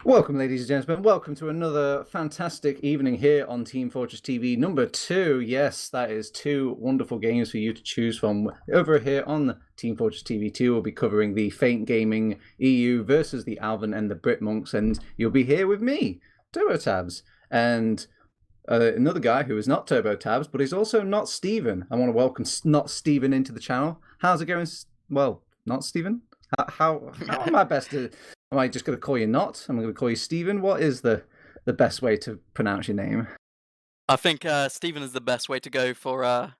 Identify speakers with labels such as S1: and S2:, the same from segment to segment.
S1: Welcome, ladies and gentlemen. Welcome to another fantastic evening here on Team Fortress TV number 2. Yes, that is two wonderful games for you to choose from. Over here on Team Fortress TV 2, we'll be covering the Faint Gaming EU versus the Alvin and the Britmunks, and you'll be here with me, TurboTabs, and another guy who is not TurboTabs, but he's also not Steven. I want to welcome not Steven into the channel. How's it going? Well, not Steven? How am I best to? Am I just going to call you Not? I'm going to call you Steven. What is the best way to pronounce your name?
S2: I think Stephen is the best way to go for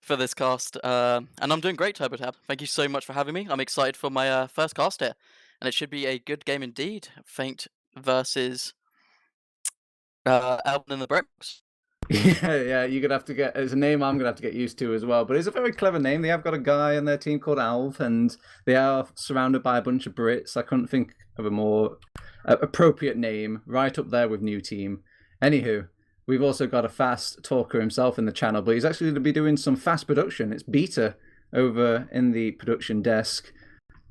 S2: this cast, and I'm doing great, TurboTab. Thank you so much for having me. I'm excited for my first cast here, and it should be a good game indeed. Faint versus Alvin and the Britmunks.
S1: Yeah, you're gonna have to get. It's a name I'm gonna have to get used to as well. But it's a very clever name. They have got a guy on their team called Alv, and they are surrounded by a bunch of Brits. I couldn't think of a more appropriate name. Right up there with new team. Anywho, we've also got a fast talker himself in the channel, but he's actually going to be doing some fast production. It's Beta over in the production desk.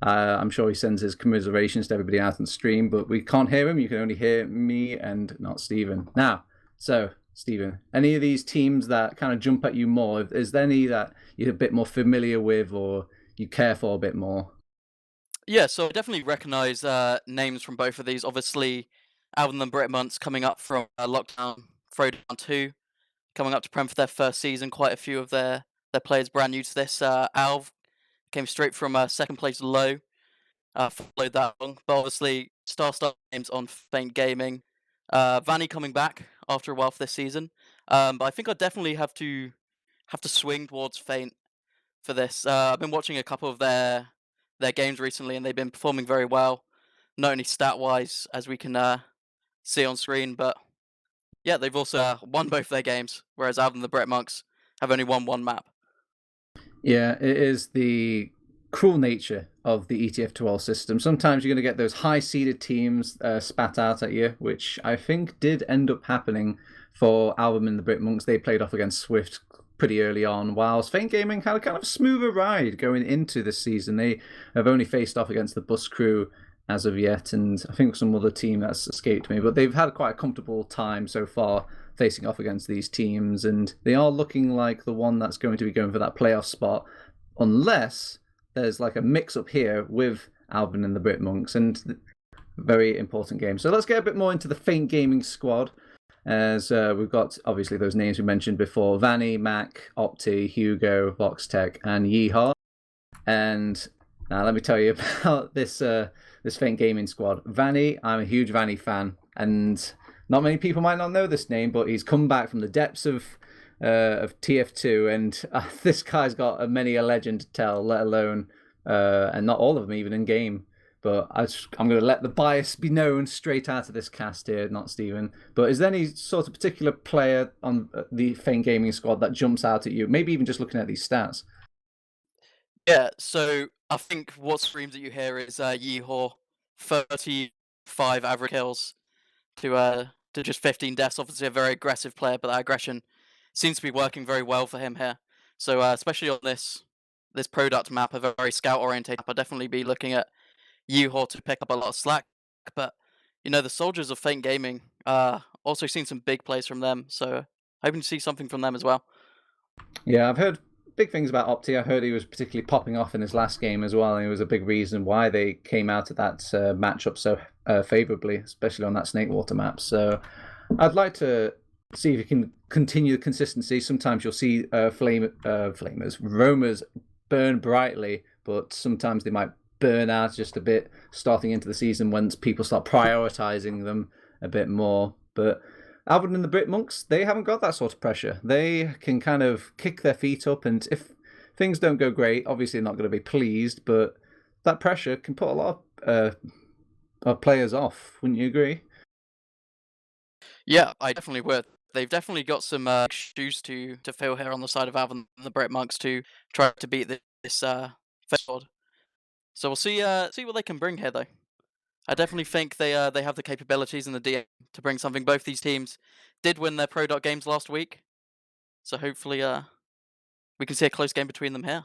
S1: I'm sure he sends his commiserations to everybody out on stream, but we can't hear him. You can only hear me and not Steven. Now, so Steven, any of these teams that kind of jump at you more? Is there any that you're a bit more familiar with or you care for a bit more?
S2: Yeah, so I definitely recognise names from both of these. Obviously, Alvin and the Britmunks coming up from Lockdown Throwdown 2, coming up to Prem for their first season. Quite a few of their players brand new to this. Alv came straight from second place low. Followed that along. But obviously, star names on Faint Gaming. Vanny coming back after a while for this season. But I think I definitely have to swing towards Faint for this. I've been watching a couple of their games recently, and they've been performing very well. Not only stat wise, as we can see on screen, but yeah, they've also won both their games. Whereas Alvin and the Britmunks have only won one map.
S1: Yeah, it is the cruel nature of the ETF2L system. Sometimes you're going to get those high seeded teams spat out at you, which I think did end up happening for Alvin and the Britmonks. They played off against Swift pretty early on, whilst Faint Gaming had a kind of smoother ride going into this season. They have only faced off against the Bus Crew as of yet, and I think some other team that's escaped me, but they've had quite a comfortable time so far facing off against these teams, and they are looking like the one that's going to be going for that playoff spot, unless there's like a mix up here with Alvin and the Britmonks, and very important game. So let's get a bit more into the Faint Gaming squad, as we've got obviously those names we mentioned before: Vanny, Mac, Opti, Hugo, Voxtech, and Yeehaw. And now let me tell you about this Faint Gaming squad. Vanny, I'm a huge Vanny fan, and not many people might not know this name, but he's come back from the depths of TF2, and this guy's got many a legend to tell, let alone, and not all of them even in game. But I'm going to let the bias be known straight out of this cast here, not Steven. But is there any sort of particular player on the Faint Gaming squad that jumps out at you? Maybe even just looking at these stats.
S2: Yeah, so I think what screams at you here is Yeehaw, 35 average kills to just 15 deaths. Obviously, a very aggressive player, but that aggression seems to be working very well for him here. So especially on this product map, a very scout oriented map, I'd definitely be looking at Yeehaw to pick up a lot of slack. But the soldiers of Faint Gaming also seen some big plays from them, so hoping to see something from them as well.
S1: Yeah, I've heard big things about Opti. I heard he was particularly popping off in his last game as well, and it was a big reason why they came out of that matchup so favorably, especially on that Snakewater map. So I'd like to see if you can continue the consistency. Sometimes you'll see roamers burn brightly, but sometimes they might burn out just a bit starting into the season once people start prioritizing them a bit more. But Alvin and the Britmonks, they haven't got that sort of pressure. They can kind of kick their feet up, and if things don't go great, obviously they're not going to be pleased, but that pressure can put a lot of players off. Wouldn't you agree?
S2: Yeah, I definitely would. They've definitely got some shoes to fill here on the side of Alvin and the Britmunks to try to beat this Feyenoord. So we'll see what they can bring here, though. I definitely think they have the capabilities and the DM to bring something. Both these teams did win their Pro Dot games last week, so hopefully we can see a close game between them here.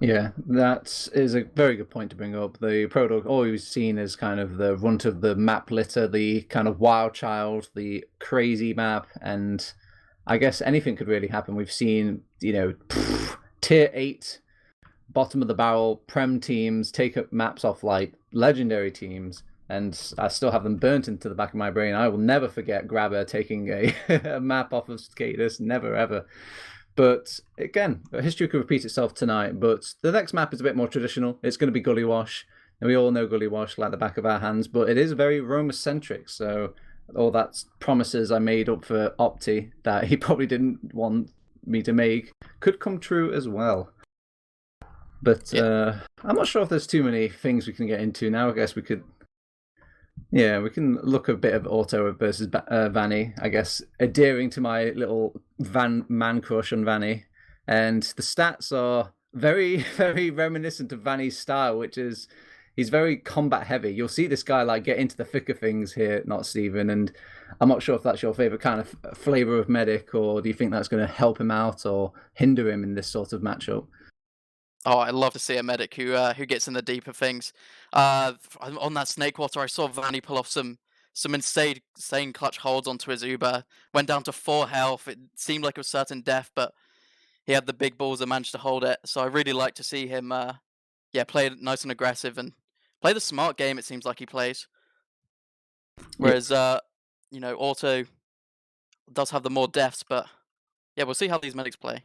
S1: Yeah, that is a very good point to bring up. The product always seen as kind of the runt of the map litter, the kind of wild child, the crazy map, and I guess anything could really happen. We've seen, tier 8, bottom of the barrel, Prem teams take up maps off like legendary teams, and I still have them burnt into the back of my brain. I will never forget Grabber taking a map off of Skaters, never ever. But again, history could repeat itself tonight. But the next map is a bit more traditional. It's going to be Gully Wash, and we all know Gully Wash like the back of our hands. But it is very Roma centric, so all that promises I made up for Opti that he probably didn't want me to make could come true as well. But I'm not sure if there's too many things we can get into now. I guess we could, yeah, we can look a bit of Auto versus Vanny. I guess adhering to my little man crush on Vanny, and the stats are very, very reminiscent of Vanny's style, which is he's very combat heavy. You'll see this guy like get into the thick of things here, not Steven, and I'm not sure if that's your favorite kind of flavor of medic, or do you think that's going to help him out or hinder him in this sort of matchup?
S2: Oh, I love to see a medic who gets in the deeper things. On that snake water, I saw Vanny pull off some insane clutch holds onto his Uber. Went down to 4 health. It seemed like it was certain death, but he had the big balls and managed to hold it. So I really like to see him, play it nice and aggressive and play the smart game. It seems like he plays.
S1: Yeah.
S2: Whereas, Auto does have the more deaths, but yeah, we'll see how these medics play.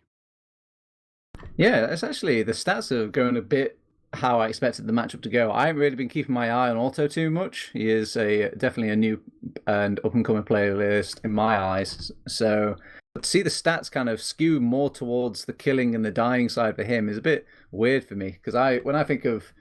S1: Yeah, it's actually the stats are going a bit how I expected the matchup to go. I haven't really been keeping my eye on Auto too much. He is definitely a new and up and coming player list in my eyes. So to see the stats kind of skew more towards the killing and the dying side for him is a bit weird for me, because when I think of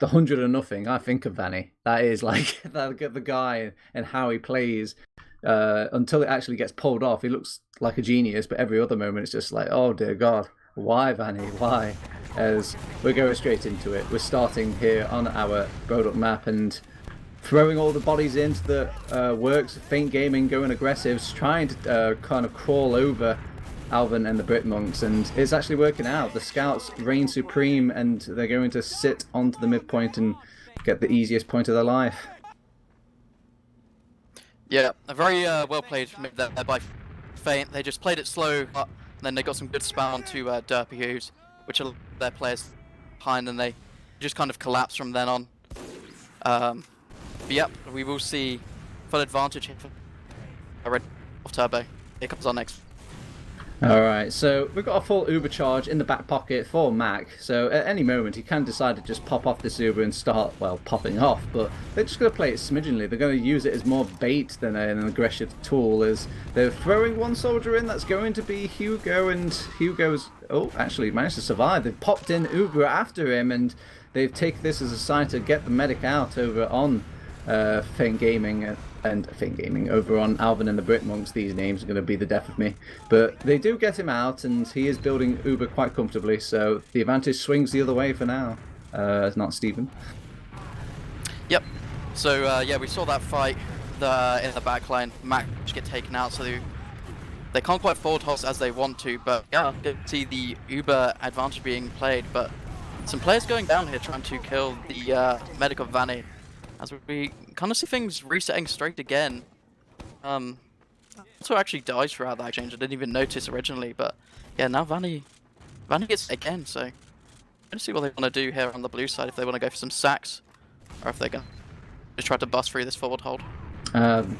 S1: the 100 or nothing, I think of Vanny. That is like the guy and how he plays. Until it actually gets pulled off, he looks like a genius, but every other moment it's just like, oh dear God. Why, Vanny? Why? As we're going straight into it. We're starting here on our product map and throwing all the bodies into the works, feint gaming, going aggressives, trying to kind of crawl over Alvin and the Britmunks, and it's actually working out. The scouts reign supreme, and they're going to sit onto the midpoint and get the easiest point of their life.
S2: Yeah, a very well played mid there by feint. They just played it slow, but then they got some good spam onto Derpy Hooves, which are their players behind, and they just kind of collapse from then on. But yep, we will see full advantage here for red off turbo. Here comes our next.
S1: Alright, so we've got a full Uber charge in the back pocket for Mac, so at any moment he can decide to just pop off this Uber and start, well, popping off, but they're just going to play it smidgenly. They're going to use it as more bait than an aggressive tool, as they're throwing one soldier in. That's going to be Hugo, and Hugo's, actually managed to survive. They've popped in Uber after him, and they've taken this as a sign to get the medic out over on feint gaming. And feint gaming over on Alvin and the Britmunks. These names are going to be the death of me, but they do get him out, and he is building Uber quite comfortably, so the advantage swings the other way for now. It's not Steven.
S2: Yep. So yeah, we saw that fight in the backline. Mac get taken out, so they can't quite forward host as they want to, but yeah, good to see the Uber advantage being played. But some players going down here trying to kill the medic of Vanny, as we kind of see things resetting straight again. Also actually dies throughout that exchange. I didn't even notice originally, but yeah, now Vanny gets it again. So I'm gonna see what they want to do here on the blue side. If they want to go for some sacks, or if they're gonna just try to bust through this forward hold.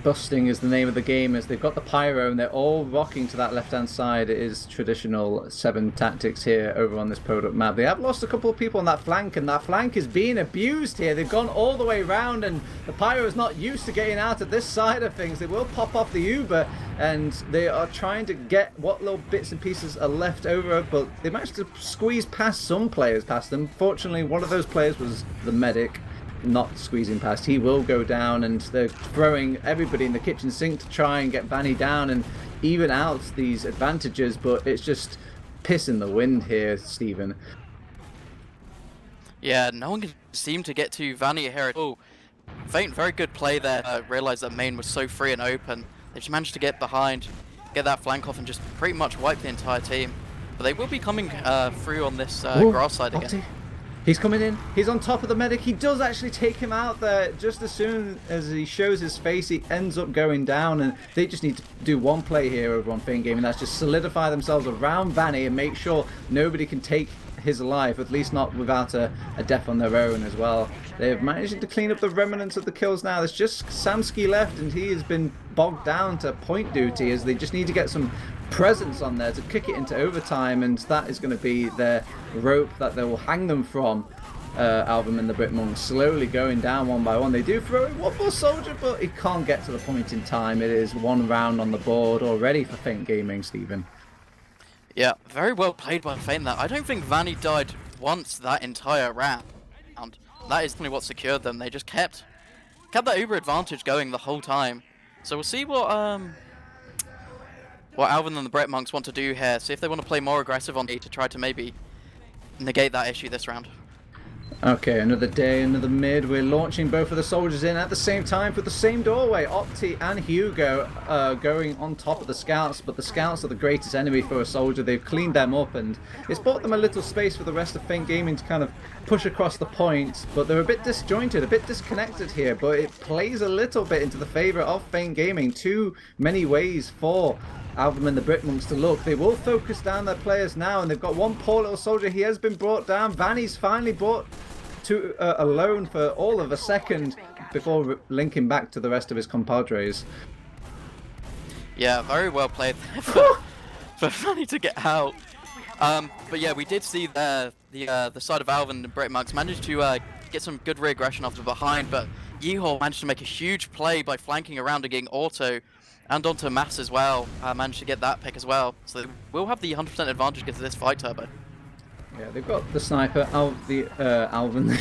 S1: Busting is the name of the game, as they've got the pyro and they're all rocking to that left-hand side. It is traditional 7 tactics here over on this product map. They have lost a couple of people on that flank, and that flank is being abused here. They've gone all the way around, and the pyro is not used to getting out of this side of things. They will pop off the Uber, and they are trying to get what little bits and pieces are left over, but they managed to squeeze past some players past them. Fortunately, one of those players was the medic, not squeezing past. He will go down, and they're throwing everybody in the kitchen sink to try and get Vanny down and even out these advantages, but it's just piss in the wind here, Steven.
S2: Yeah, no one can seem to get to Vanny here at all. feint, very good play there. Realised that main was so free and open. They just managed to get behind, get that flank off, and just pretty much wipe the entire team. But they will be coming through on this
S1: Ooh,
S2: grass side again.
S1: Opti. He's coming in. He's on top of the medic. He does actually take him out there. Just as soon as he shows his face, he ends up going down. And they just need to do one play here over on Fane Gaming. That's just solidify themselves around Vanny and make sure nobody can take his life, at least not without a death on their own as well. They've managed to clean up the remnants of the kills now. There's just Samsky left, and he has been bogged down to point duty as they just need to get some presence on there to kick it into overtime, and that is going to be their rope that they will hang them from. Alvin and the Britmunks slowly going down one by one. They do throw in one more soldier, but he can't get to the point in time. It is one round on the board already for Fane Gaming, Stephen.
S2: Yeah, very well played by Fane there. I don't think Vanny died once that entire round. That is definitely what secured them. They just kept that Uber advantage going the whole time. So we'll see what Alvin and the Britmunks want to do here. See if they want to play more aggressive on E to try to maybe negate that issue this round.
S1: Okay, another day, another mid. We're launching both of the soldiers in at the same time for the same doorway. Opti and Hugo going on top of the scouts, but the scouts are the greatest enemy for a soldier. They've cleaned them up, and it's bought them a little space for the rest of Fane Gaming to kind of push across the point, but they're a bit disjointed, a bit disconnected here, but it plays a little bit into the favour of Fane Gaming. Too many ways for Alvin and the Britmunks to look. They will focus down their players now, and they've got one poor little soldier. He has been brought down. Vanny's finally brought to alone for all of a second before linking back to the rest of his compadres.
S2: Yeah, very well played for Vanny to get out. But yeah, we did see the side of Alvin and Britmunks managed to get some good re-aggression off the behind, but Yeehor managed to make a huge play by flanking around and getting auto and onto Mass as well. Managed to get that pick as well. So we'll have the 100% advantage against this fight, Turbo.
S1: Yeah, they've got the sniper, Alvin,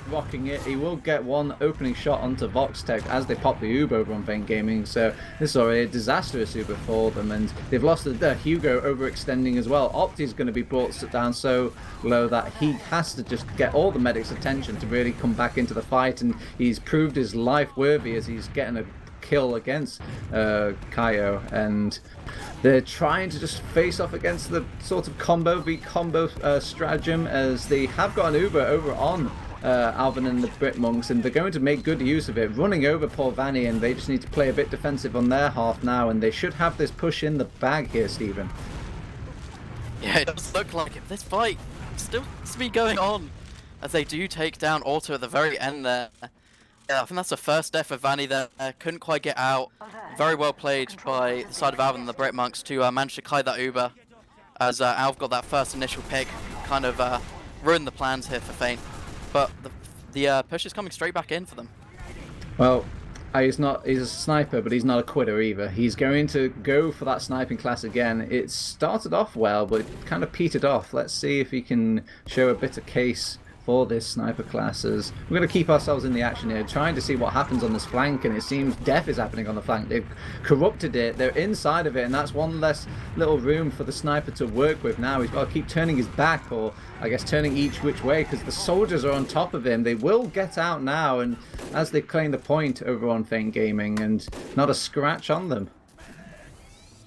S1: rocking it. He will get one opening shot onto Voxtech as they pop the Uber over on Fane Gaming. So this is already a disastrous Uber for them, and they've lost Hugo overextending as well. Opti's going to be brought down so low that he has to just get all the medics' attention to really come back into the fight, and he's proved his life worthy as he's getting a kill against Kaio, and they're trying to just face off against the sort of combo stratagem, as they have got an Uber over on Alvin and the Britmunks, and they're going to make good use of it, running over poor Vanny, and they just need to play a bit defensive on their half now, and they should have this push in the bag here, Stephen.
S2: Yeah, it does look like it. This fight still seems to be going on as they do take down Auto at the very end there. Yeah, I think that's the first death of Vanny there. Couldn't quite get out. Very well played by the side of Alvin and the Britmunks to manage to kite that Uber, as Alv got that first initial pick, kind of ruined the plans here for Fane. But the push is coming straight back in for them.
S1: Well, he's a sniper, but he's not a quitter either. He's going to go for that sniping class again. It started off well, but it kind of petered off. Let's see if he can show a better case for this sniper classes. We're going to keep ourselves in the action here, trying to see what happens on this flank, and it seems death is happening on the flank. They've corrupted it, they're inside of it, and that's one less little room for the sniper to work with now. He's got to keep turning his back, or I guess turning each which way, because the soldiers are on top of him. They will get out now, and as they claim the point over on Fane Gaming, and not a scratch on them.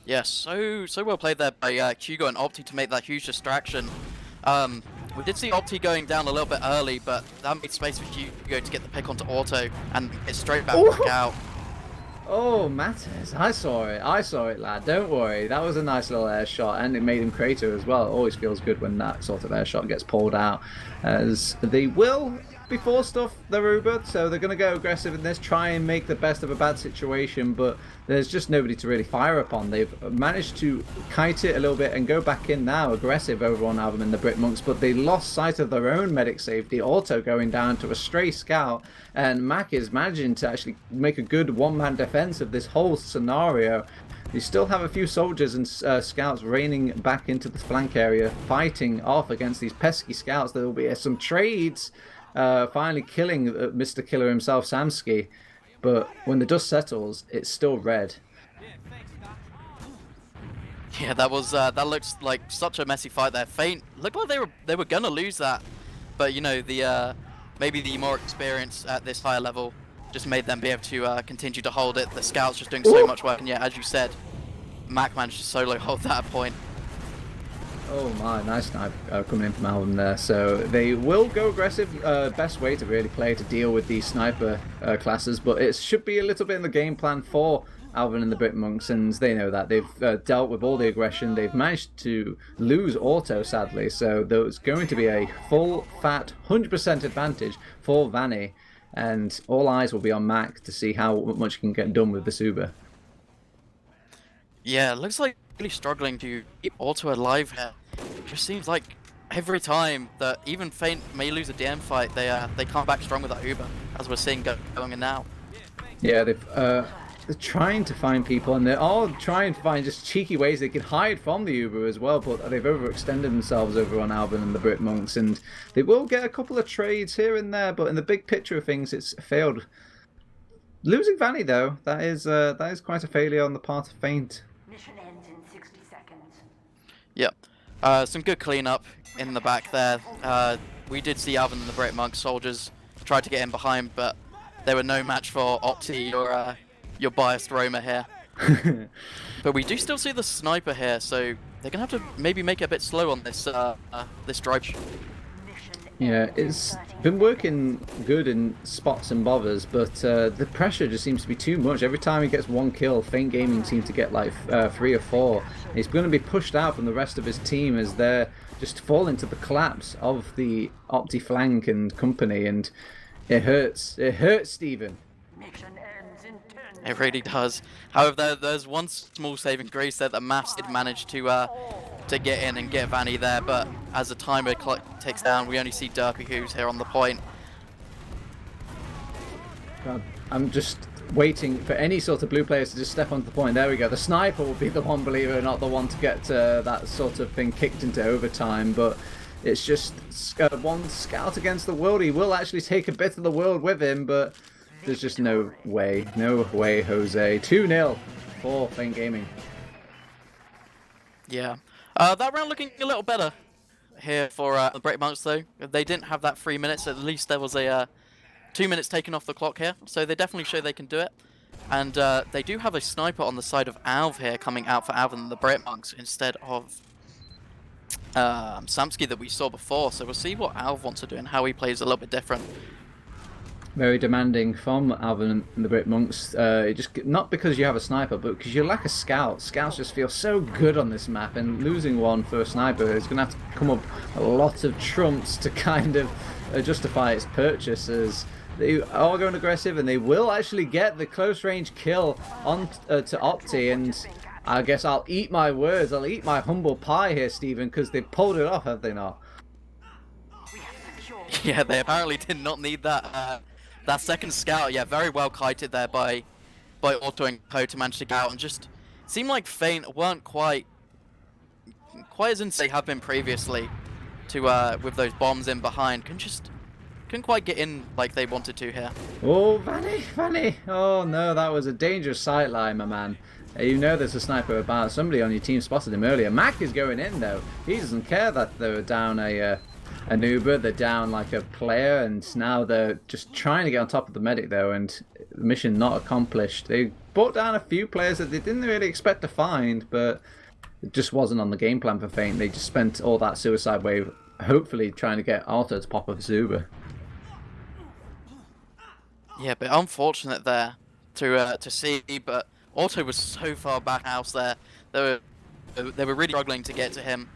S2: Yeah, so well played there by Hugo and Opti to make that huge distraction. We did see Opti going down a little bit early, but that made space for Hugo to get the pick onto Auto and get straight back out.
S1: Oh, Matters, I saw it, lad. Don't worry, that was a nice little air shot, and it made him crater as well. It always feels good when that sort of air shot gets pulled out, as they will be forced off their Uber, so they're going to go aggressive in this, try and make the best of a bad situation, but there's just nobody to really fire upon. They've managed to kite it a little bit and go back in now, aggressive over on Alvin and the Britmunks, but they lost sight of their own medic safety, Auto going down to a stray scout, and Mac is managing to actually make a good one-man defense of this whole scenario. You still have a few soldiers and scouts raining back into the flank area, fighting off against these pesky scouts. There will be some trades, finally killing Mr. Killer himself, Samsky. But when the dust settles, it's still red.
S2: Yeah, that that looks like such a messy fight there. Fane looked like they were gonna lose that, but you know, the maybe the more experience at this higher level just made them be able to continue to hold it. The scouts just doing so much work, and yeah, as you said, Mac managed to solo hold that point.
S1: Oh my, nice snipe coming in from Alvin there. So they will go aggressive. Best way to really play to deal with these sniper classes, but it should be a little bit in the game plan for Alvin and the Britmunks, and they know that. They've dealt with all the aggression. They've managed to lose auto, sadly, so there's going to be a full, fat, 100% advantage for Vanny, and all eyes will be on Mac to see how much can get done with this Uber.
S2: Yeah, it looks like really struggling to keep auto alive here. Just seems like every time that even Feint may lose a DM fight, they come back strong with that Uber, as we're seeing going in now.
S1: Yeah, they're trying to find people, and they're all trying to find just cheeky ways they can hide from the Uber as well, but they've overextended themselves over on Alvin and the Britmunks, and they will get a couple of trades here and there, but in the big picture of things, it's failed. Losing Vanny, though, that is quite a failure on the part of Feint.
S3: Mission ends in 60 seconds.
S2: Yep. Some good cleanup in the back there. We did see Alvin and the Britmunks soldiers try to get in behind, but they were no match for Opti, your biased roamer here. But we do still see the sniper here, so they're gonna have to maybe make it a bit slow on this this drive.
S1: Yeah, it's been working good in spots and bothers, but the pressure just seems to be too much. Every time he gets one kill, Feint Gaming seems to get like 3 or 4. He's going to be pushed out from the rest of his team as they're just falling to the collapse of the Opti flank and company, and it hurts. It hurts, Stephen.
S3: Mission ends in 10
S2: It really does. However, there's one small saving grace there that Maths did manage to get in and get Vanny there, but as the timer clock ticks down, we only see Derpy who's here on the point.
S1: God, I'm just waiting for any sort of blue players to just step onto the point. There we go. The sniper will be the one, believe it or not, the one to get that sort of thing kicked into overtime, but it's just one scout against the world. He will actually take a bit of the world with him, but there's just no way. No way, Jose. 2-0 for Feint Gaming.
S2: Yeah. That round looking a little better here for the Britmunks, though. They didn't have that 3 minutes. At least there was a 2 minutes taken off the clock here, so they definitely show they can do it. And they do have a sniper on the side of Alv here coming out for Alvin and the Britmunks instead of Samsky that we saw before. So we'll see what Alv wants to do and how he plays a little bit different.
S1: Very demanding from Alvin and the Britmunks. Just not because you have a sniper, but because you lack a scout. Scouts just feel so good on this map, and losing one for a sniper is going to have to come up a lot of trumps to kind of justify its purchase. As they are going aggressive, and they will actually get the close range kill on to Opti. And I guess I'll eat my words. I'll eat my humble pie here, Stephen, because they pulled it off, have they not?
S2: Yeah, they apparently did not need that. That second scout, yeah, very well kited there by Auto and Co to manage to get out, and just seemed like Feint weren't quite as in they have been previously to with those bombs in behind. Couldn't quite get in like they wanted to here.
S1: Oh, Vanny! Oh no, that was a dangerous sight line, my man. You know there's a sniper about. Somebody on your team spotted him earlier. Mac is going in though. He doesn't care that they were down an Uber, they're down like a player, and now they're just trying to get on top of the medic though, and the mission not accomplished. They brought down a few players that they didn't really expect to find, but it just wasn't on the game plan for Feint. They just spent all that suicide wave hopefully trying to get Auto to pop up his Uber.
S2: Yeah, but unfortunate there to see, but Auto was so far back house there. They were really struggling to get to him.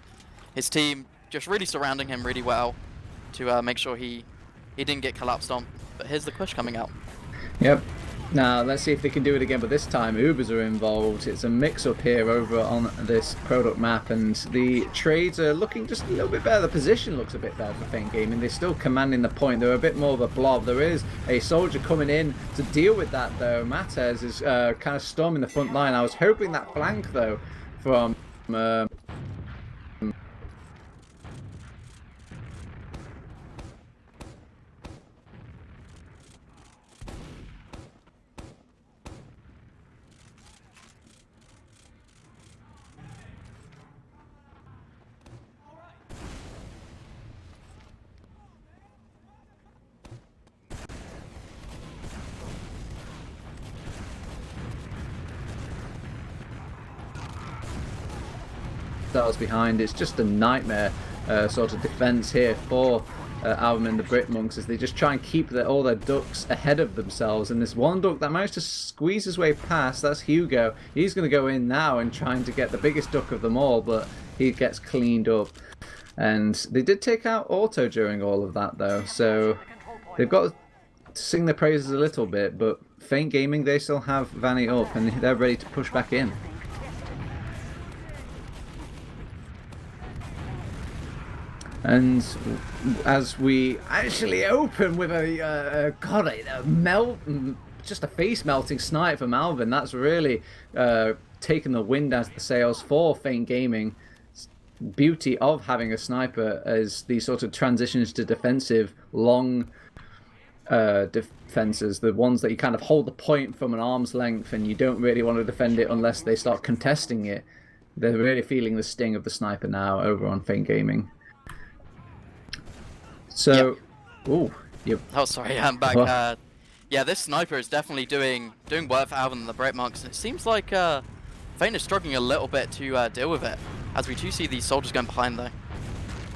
S2: His team just really surrounding him really well to make sure he didn't get collapsed on. But here's the push coming out.
S1: Yep. Now let's see if they can do it again, but this time Ubers are involved. It's a mix-up here over on this product map, and the trades are looking just a little bit better. The position looks a bit better for Feint Gaming. They're still commanding the point. They're a bit more of a blob. There is a soldier coming in to deal with that though. Matez is kind of storming the front line. I was hoping that flank though from hostiles behind. It's just a nightmare sort of defense here for Alvin and the Britmunks as they just try and keep all their ducks ahead of themselves. And this one duck that managed to squeeze his way past, that's Hugo. He's going to go in now and trying to get the biggest duck of them all, but he gets cleaned up. And they did take out Auto during all of that, though, so they've got to sing their praises a little bit, but Feint Gaming, they still have Vanny up, and they're ready to push back in. And as we actually open with a just a face-melting snipe from Alvin, that's really taken the wind out of the sails for Feint Gaming. Beauty of having a sniper as these sort of transitions to defensive long defenses, the ones that you kind of hold the point from an arm's length and you don't really want to defend it unless they start contesting it. They're really feeling the sting of the sniper now over on Feint Gaming. So,
S2: yep. Oh, sorry, I'm back.
S1: What?
S2: Yeah, this sniper is definitely doing work for Alvin and the Britmunks. It seems like Feint is struggling a little bit to deal with it, as we do see these soldiers going behind though.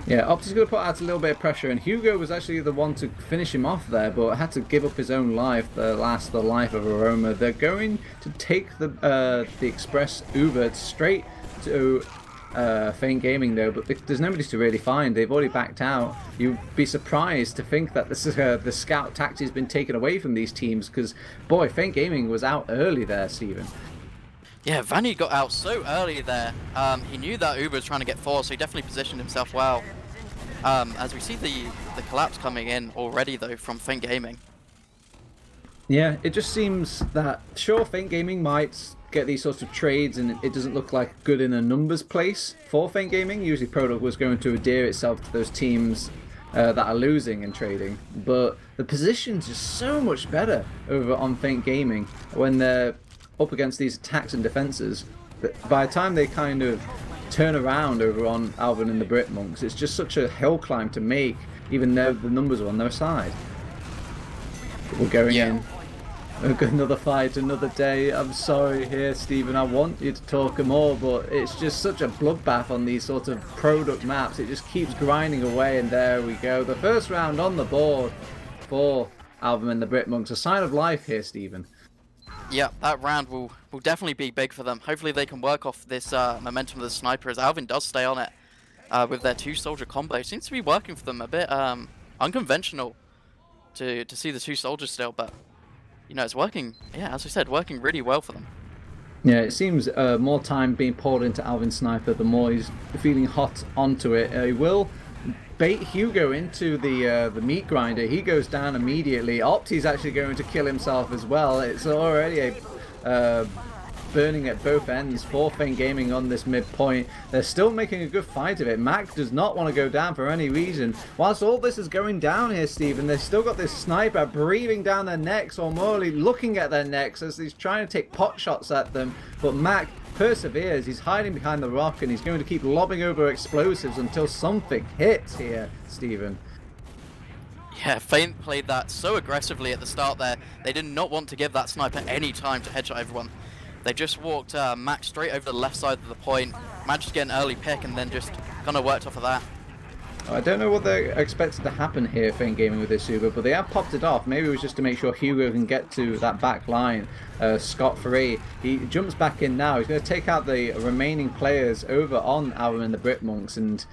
S1: Yeah, Opti's going to put out a little bit of pressure, and Hugo was actually the one to finish him off there, but had to give up his own life, the life of Aroma. They're going to take the Express Uber straight to Feint Gaming though, but there's nobody to really find. They've already backed out. You'd be surprised to think that this is, the scout tactic has been taken away from these teams, because, boy, Feint Gaming was out early there, Stephen.
S2: Yeah, Vanny got out so early there. He knew that Uber was trying to get forward, so he definitely positioned himself well. As we see the collapse coming in already, though, from Feint Gaming.
S1: Yeah, it just seems that, sure, Feint Gaming might get these sorts of trades, and it doesn't look like good in a numbers place for Feint Gaming. Usually Product was going to adhere itself to those teams that are losing in trading, but the position's just so much better over on Feint Gaming when they're up against these attacks and defenses. By the time they kind of turn around over on Alvin and the Britmunks, it's just such a hill climb to make, even though the numbers are on their side. We're going in. Another fight, another day. I'm sorry here, Stephen. I want you to talk more, but it's just such a bloodbath on these sort of Product maps. It just keeps grinding away, and there we go. The first round on the board for Alvin and the Britmunks. A sign of life here, Stephen.
S2: Yeah, that round will definitely be big for them. Hopefully they can work off this momentum of the sniper, as Alvin does stay on it with their two-soldier combo. It seems to be working for them a bit unconventional to see the two soldiers still, but you know, it's working, yeah, as I said, working really well for them.
S1: Yeah, it seems more time being poured into Alvin's sniper, the more he's feeling hot onto it. He will bait Hugo into the meat grinder. He goes down immediately. Opti's actually going to kill himself as well. It's already a burning at both ends for Feint Gaming on this midpoint. They're still making a good fight of it. Mac does not want to go down for any reason. Whilst all this is going down here, Stephen, they've still got this sniper breathing down their necks, or more looking at their necks as he's trying to take pot shots at them. But Mac perseveres. He's hiding behind the rock, and he's going to keep lobbing over explosives until something hits here, Stephen.
S2: Yeah, Feint played that so aggressively at the start there. They did not want to give that sniper any time to headshot everyone. They just walked Mac straight over the left side of the point, managed to get an early pick, and then just kind of worked off of that.
S1: I don't know what they're expected to happen here, Feint Gaming, with this Uber, but they have popped it off. Maybe it was just to make sure Hugo can get to that back line scot-free. He jumps back in now. He's going to take out the remaining players over on Alvin and the Britmunks, and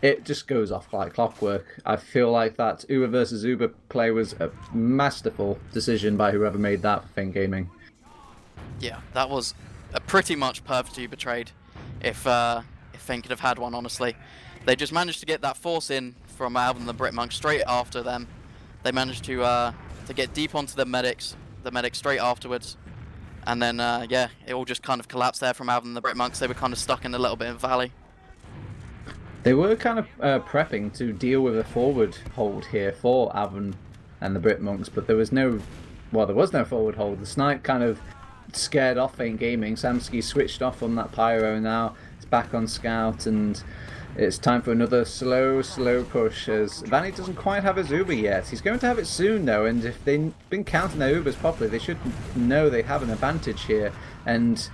S1: it just goes off like clockwork. I feel like that Uber versus Uber play was a masterful decision by whoever made that for Feint Gaming.
S2: Yeah, that was a pretty much perfect Uber trade if Feint could have had one, honestly. They just managed to get that force in from Alvin and the Britmunks straight after them. They managed to get deep onto the medics straight afterwards. And then, yeah, it all just kind of collapsed there from Alvin and the Britmunks. They were kind of stuck in a little bit of valley.
S1: They were kind of prepping to deal with a forward hold here for Alvin and the Britmunks, but there was no forward hold. The snipe kind of scared off Feint Gaming. Samsky switched off on that pyro now. It's back on scout, and it's time for another slow push, as Vanny doesn't quite have his Uber yet. He's going to have it soon though, and if they've been counting their Ubers properly, they should know they have an advantage here. And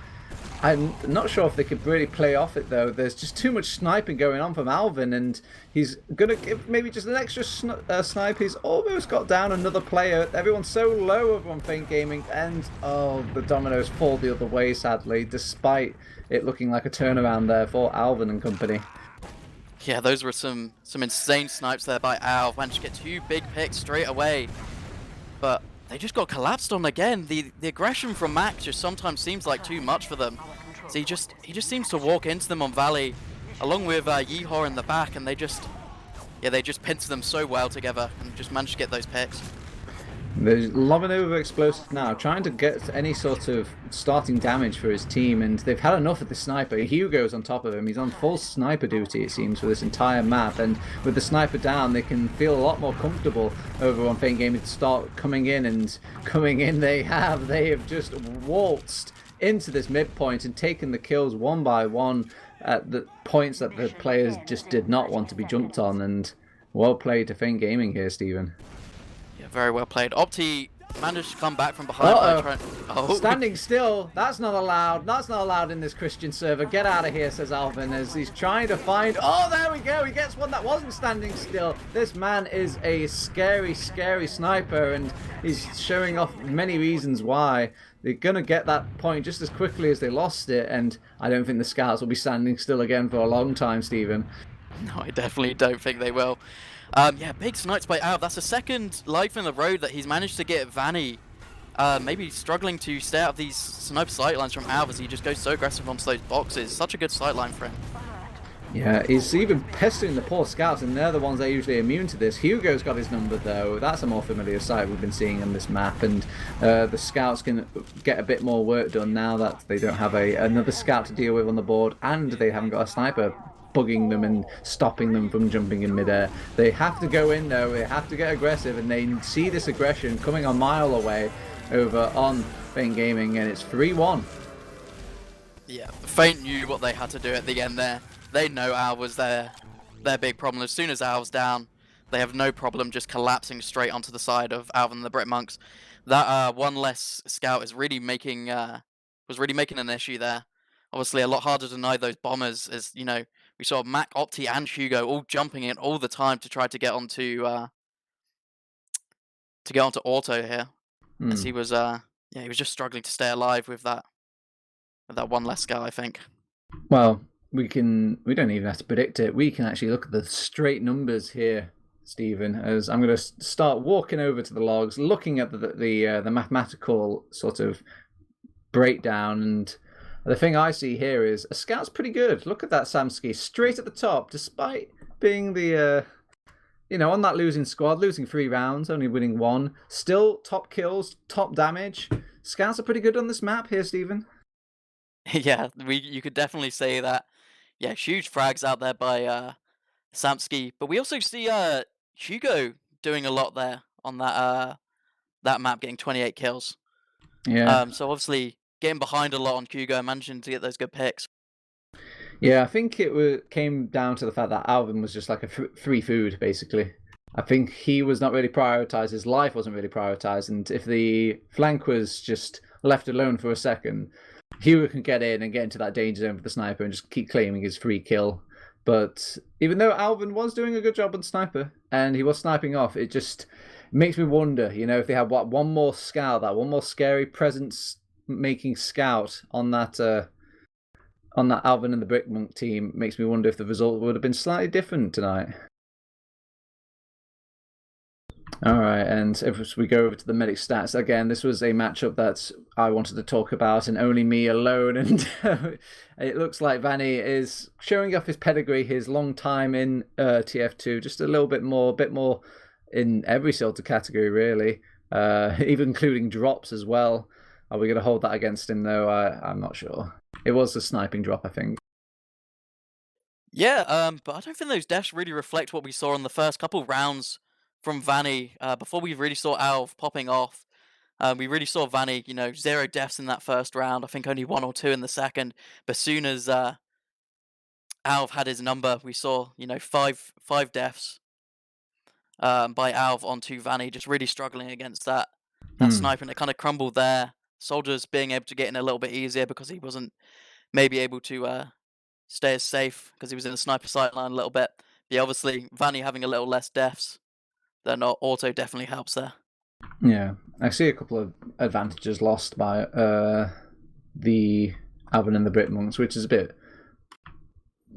S1: I'm not sure if they could really play off it though. There's just too much sniping going on from Alvin, and he's gonna give maybe just an extra snipe. He's almost got down another player. Everyone's so low over on Feint Gaming, and oh, the dominoes fall the other way sadly, despite it looking like a turnaround there for Alvin and company.
S2: Yeah, those were some insane snipes there by Alv. Managed to get 2 big picks straight away, but they just got collapsed on again. The aggression from Mac just sometimes seems like too much for them. So he just seems to walk into them on Valley, along with Yeehaw in the back, and they just pincer them so well together and just managed to get those picks.
S1: They're lobbing over explosives now, trying to get any sort of starting damage for his team, and they've had enough of the sniper. Hugo's on top of him. He's on full sniper duty, it seems, for this entire map, and with the sniper down, they can feel a lot more comfortable over on Feint Gaming to start coming in, and coming in they have. They have just waltzed into this midpoint and taken the kills one by one at the points that the players just did not want to be jumped on, and well played to Feint Gaming here, Stephen.
S2: Yeah, very well played. Opti managed to come back from behind by trying... Oh.
S1: Standing still. That's not allowed. That's not allowed in this Christian server. Get out of here, says Alvin, as he's trying to find... Oh, there we go. He gets one that wasn't standing still. This man is a scary, scary sniper, and he's showing off many reasons why. They're going to get that point just as quickly as they lost it, and I don't think the scouts will be standing still again for a long time, Stephen.
S2: No, I definitely don't think they will. Yeah, big snipes by Alv. That's the second life in the road that he's managed to get Vanny. Maybe struggling to stay out of these sniper sightlines from Alv as he just goes so aggressive onto those boxes. Such a good sightline for him.
S1: Yeah, he's even pestering the poor scouts, and they're the ones that are usually immune to this. Hugo's got his number, though. That's a more familiar sight we've been seeing on this map, and the scouts can get a bit more work done now that they don't have another scout to deal with on the board, and they haven't got a sniper bugging them and stopping them from jumping in midair. They have to go in, though. They have to get aggressive, and they see this aggression coming a mile away over on Feint Gaming, and it's 3-1.
S2: Yeah, Feint knew what they had to do at the end there. They know Alv was their big problem. As soon as Alv's down, they have no problem just collapsing straight onto the side of Alvin and the Britmunks. That one less scout is really making was really making an issue there. Obviously, a lot harder to deny those bombers, as you know. We saw Mac, Opti, and Hugo all jumping in all the time to try to get onto auto here, as he was he was just struggling to stay alive with that one less scout, I think.
S1: Well, we don't even have to predict it. We can actually look at the straight numbers here, Stephen, as I'm going to start walking over to the logs, looking at the mathematical sort of breakdown, and the thing I see here is a scout's pretty good. Look at that Samsky, straight at the top, despite being the on that losing squad, losing 3 rounds, only winning 1, still top kills, top damage. Scouts are pretty good on this map here, Stephen.
S2: Yeah, you could definitely say that. Yeah, huge frags out there by Samsky, but we also see Hugo doing a lot there on that map, getting 28 kills.
S1: Yeah.
S2: So obviously getting behind a lot on Hugo, managing to get those good picks.
S1: Yeah, I think it came down to the fact that Alvin was just like a free food, basically. I think he was not really prioritized. His life wasn't really prioritized, and if the flank was just left alone for a second, Hugo can get in and get into that danger zone for the sniper and just keep claiming his free kill. But even though Alvin was doing a good job on sniper and he was sniping off, it just makes me wonder, if they had one more scout, that one more scary presence-making scout on that Alvin and the Britmunk team, makes me wonder if the result would have been slightly different tonight. All right, and if we go over to the medic stats again, this was a matchup that I wanted to talk about, and only me alone. And it looks like Vanny is showing off his pedigree, his long time in TF2, just a little bit more in every sort of category, really, even including drops as well. Are we going to hold that against him, though? I'm not sure. It was a sniping drop, I think.
S2: Yeah, but I don't think those deaths really reflect what we saw in the first couple rounds from Vanny. Before we really saw Alv popping off, we really saw Vanny, 0 deaths in that first round. I think only 1 or 2 in the second. But soon as Alv had his number, we saw, 5 deaths by Alv onto Vanny, just really struggling against that sniper, and it kind of crumbled there. Soldiers being able to get in a little bit easier because he wasn't maybe able to stay as safe because he was in the sniper sight line a little bit. Yeah, obviously, Vanny having a little less deaths than auto definitely helps there.
S1: Yeah, I see a couple of advantages lost by the Alvin and the Britmunks, which is a bit.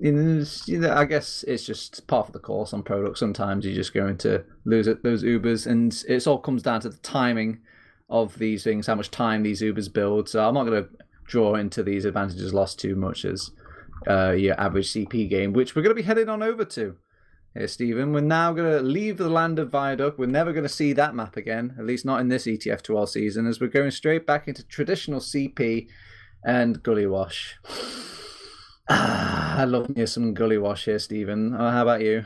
S1: I guess it's just part of the course on product. Sometimes you're just going to lose those Ubers, and it all comes down to the timing of these things, how much time these Ubers build. So I'm not going to draw into these advantages lost too much as your average CP game, which we're going to be heading on over to. Here, Stephen, we're now going to leave the land of Viaduct. We're never going to see that map again, at least not in this ETF2L season, as we're going straight back into traditional CP and Gully Wash. I love me some Gully Wash here, Stephen. How about you?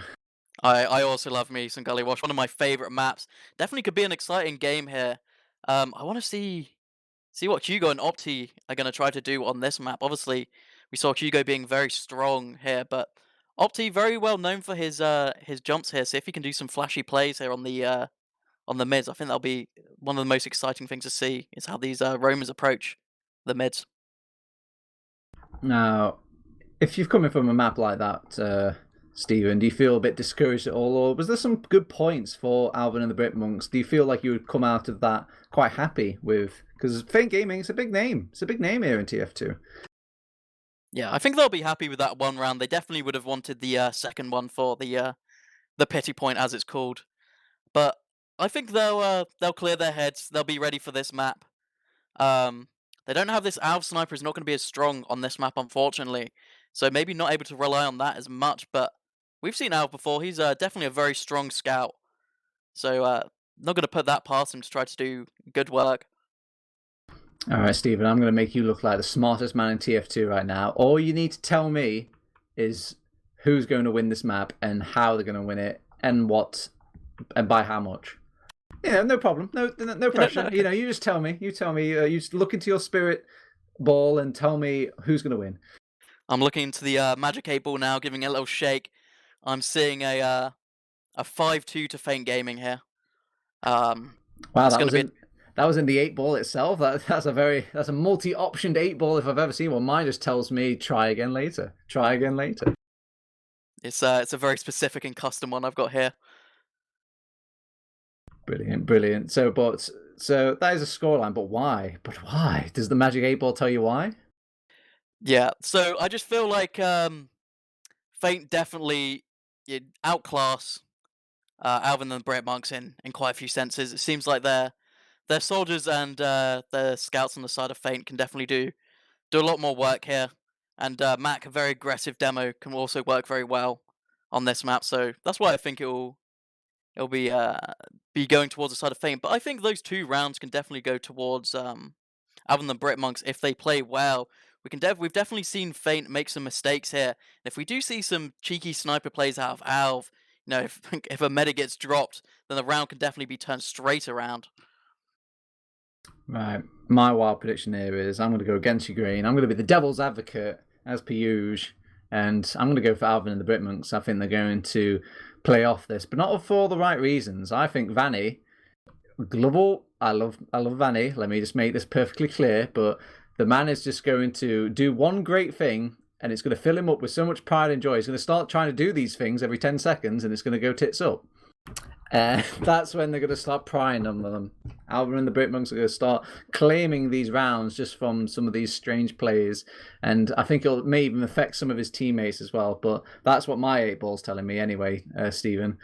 S2: I also love me some Gully Wash, one of my favourite maps. Definitely could be an exciting game here. I want to see what Hugo and Opti are going to try to do on this map. Obviously, we saw Hugo being very strong here, but Opti very well known for his jumps here. So if he can do some flashy plays here on the mids, I think that'll be one of the most exciting things to see is how these roamers approach the mids.
S1: Now, if you've coming from a map like that, Stephen, do you feel a bit discouraged at all, or was there some good points for Alvin and the Britmunks? Do you feel like you would come out of that quite happy with? Because Feint Gaming is a big name. It's a big name here in TF2.
S2: Yeah, I think they'll be happy with that one round. They definitely would have wanted the second one for the pity point, as it's called. But I think they'll clear their heads. They'll be ready for this map. They don't have this Alv sniper is not going to be as strong on this map, unfortunately. So maybe not able to rely on that as much. But we've seen Alv before. He's definitely a very strong scout. So not going to put that past him to try to do good work.
S1: All right, Stephen, I'm going to make you look like the smartest man in TF2 right now. All you need to tell me is who's going to win this map and how they're going to win it and what and by how much. Yeah, no problem. No pressure.
S2: No.
S1: You just tell me. You tell me. You just look into your spirit ball and tell me who's going to win.
S2: I'm looking into the Magic 8 ball now, giving it a little shake. I'm seeing a 5-2 to Feint Gaming here.
S1: Wow, that was in the 8 ball itself. That's a multi-optioned 8 ball if I've ever seen one. Mine just tells me try again later. Try again later.
S2: It's a very specific and custom one I've got here.
S1: Brilliant. So that is a scoreline, but why? But why? Does the Magic 8 ball tell you why?
S2: Yeah, so I just feel like Feint definitely outclass Alvin and the Britmunks in quite a few senses. It seems like their soldiers and their scouts on the side of Feint can definitely do a lot more work here. And Mac, a very aggressive demo, can also work very well on this map. So that's why I think it'll be going towards the side of Feint. But I think those 2 rounds can definitely go towards Alvin and the Britmunks if they play well. We've definitely seen Feint make some mistakes here. And if we do see some cheeky sniper plays out of Alv, if a meta gets dropped, then the round can definitely be turned straight around.
S1: Right. My wild prediction here is I'm going to go against your grain. I'm going to be the devil's advocate, as per usual, and I'm going to go for Alvin and the Britmunks. I think they're going to play off this, but not for all the right reasons. I think Vanny, global. I love Vanny. Let me just make this perfectly clear. But the man is just going to do one great thing, and it's going to fill him up with so much pride and joy. He's going to start trying to do these things every 10 seconds, and it's going to go tits up. That's when they're going to start prying on them. Alvin and the Britmunks are going to start claiming these rounds just from some of these strange plays, and I think it may even affect some of his teammates as well. But that's what my 8 ball's telling me anyway, Stephen.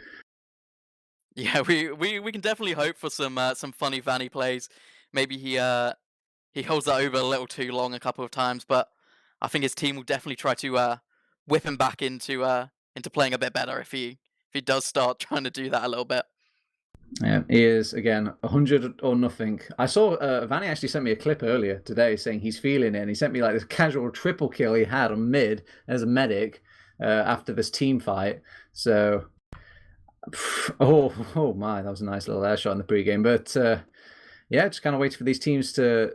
S2: Yeah, we can definitely hope for some funny Vanny plays. Maybe he holds that over a little too long a couple of times, but I think his team will definitely try to whip him back into playing a bit better if he does start trying to do that a little bit.
S1: Yeah, he is, again, 100 or nothing. I saw Vanny actually sent me a clip earlier today saying he's feeling it, and he sent me like this casual triple kill he had on mid as a medic after this team fight. So, oh my, that was a nice little air shot in the pregame. But yeah, just kind of waiting for these teams to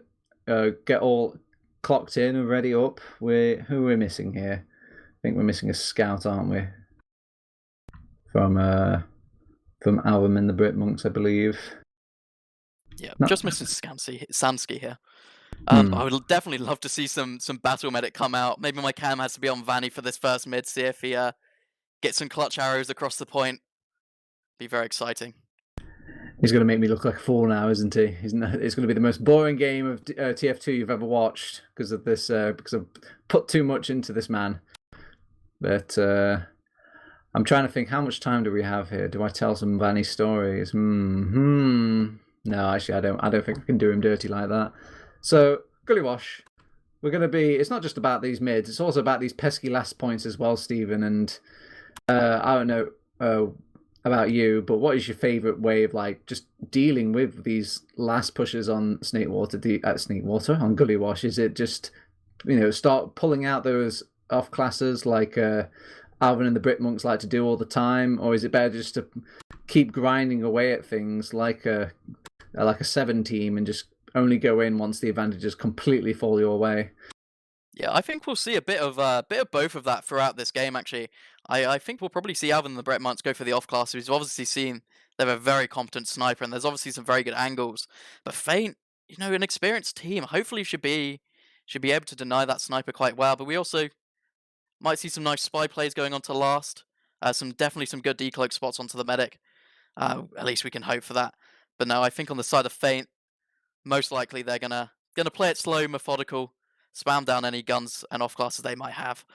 S1: get all clocked in and ready up. Who are we missing here? I think we're missing a scout, aren't we? From Alvin and the Britmunks, I believe.
S2: Yeah, just missing Samsky here. I would definitely love to see some battle medic come out. Maybe my cam has to be on Vanny for this first mid, see if he gets some clutch arrows across the point. Be very exciting.
S1: He's going to make me look like a fool now, isn't he? It's going to be the most boring game of TF2 you've ever watched because of this. Because I've put too much into this man. But I'm trying to think, how much time do we have here? Do I tell some Vanny stories? No, actually, I don't think I can do him dirty like that. So, Gully Wash, we're going to be... It's not just about these mids, it's also about these pesky last points as well, Stephen. And I don't know about you, but what is your favourite way of like just dealing with these last pushes on on Gully Wash? Is it just, start pulling out those off classes like Alvin and the Britmunks like to do all the time, or is it better just to keep grinding away at things like a 7 team and just only go in once the advantages completely fall your way?
S2: Yeah, I think we'll see a bit of both of that throughout this game. Actually, I think we'll probably see Alvin and the Britmunks go for the off class. We've obviously seen they have a very competent sniper, and there's obviously some very good angles. But Feint, an experienced team, hopefully should be able to deny that sniper quite well. But we also might see some nice spy plays going on to last. Definitely some good decloak spots onto the medic. At least we can hope for that. But no, I think on the side of Feint, most likely they're gonna play it slow, methodical, spam down any guns and off classes they might have.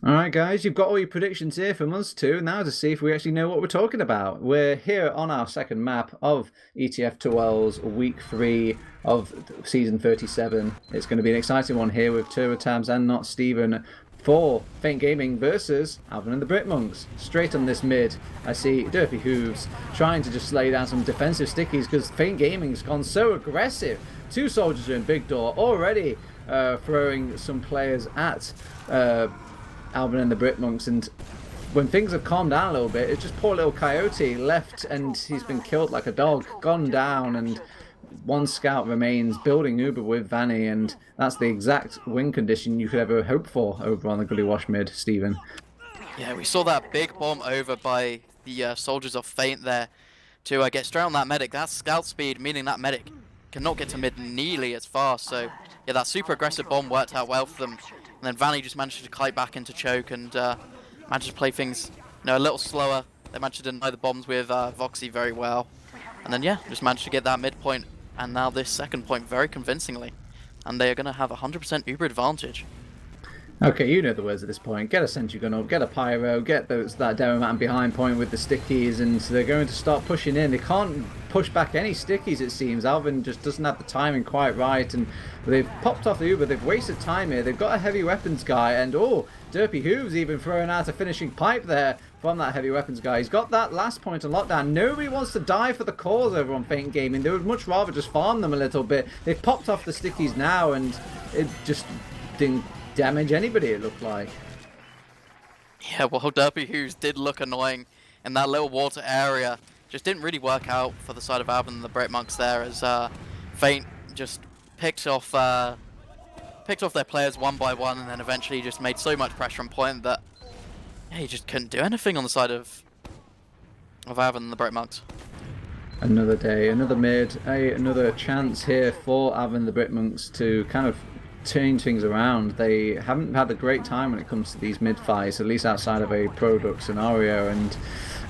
S1: All right, guys, you've got all your predictions here from us too. Now to see if we actually know what we're talking about. We're here on our second map of ETF2L's week 3 of season 37. It's going to be an exciting one here with TurboTabs and Not Steven for Feint Gaming versus Alvin and the Britmunks. Straight on this mid, I see Derpy Hooves trying to just lay down some defensive stickies because Feint Gaming's gone so aggressive. 2 soldiers are in big door already, throwing some players at Alvin and the Britmunks, and when things have calmed down a little bit, it's just poor little Coyote left and he's been killed like a dog, gone down, and 1 scout remains building Uber with Vanny, and that's the exact win condition you could ever hope for over on the Gully Wash mid, Stephen.
S2: Yeah, we saw that big bomb over by the soldiers of Feint there to get straight on that medic. That's scout speed, meaning that medic cannot get to mid nearly as fast, so yeah, that super aggressive bomb worked out well for them. And then Vanny just managed to kite back into choke and managed to play things a little slower. They managed to deny the bombs with Voxy very well. And then yeah, just managed to get that midpoint and now this second point very convincingly. And they are going to have 100% Uber advantage.
S1: Okay, you know the words at this point. Get a sentry gun up, get a pyro, get that demo man behind point with the stickies, and they're going to start pushing in. They can't push back any stickies, it seems. Alvin just doesn't have the timing quite right, and they've popped off the Uber. They've wasted time here. They've got a heavy weapons guy, and Derpy Hooves even throwing out a finishing pipe there from that heavy weapons guy. He's got that last point on lockdown. Nobody wants to die for the cause over on Feint Gaming. They would much rather just farm them a little bit. They've popped off the stickies now, and it just didn't damage anybody, it looked like.
S2: Yeah, well, Derpy Hooves did look annoying in that little water area. Just didn't really work out for the side of Alvin and the Britmunks there, as Feint just picked off their players one by one, and then eventually just made so much pressure on point that he just couldn't do anything on the side of Alvin and the Britmunks.
S1: Another day, another mid, another chance here for Alvin and the Britmunks to kind of change things around. They haven't had a great time when it comes to these mid fights, at least outside of a product scenario, and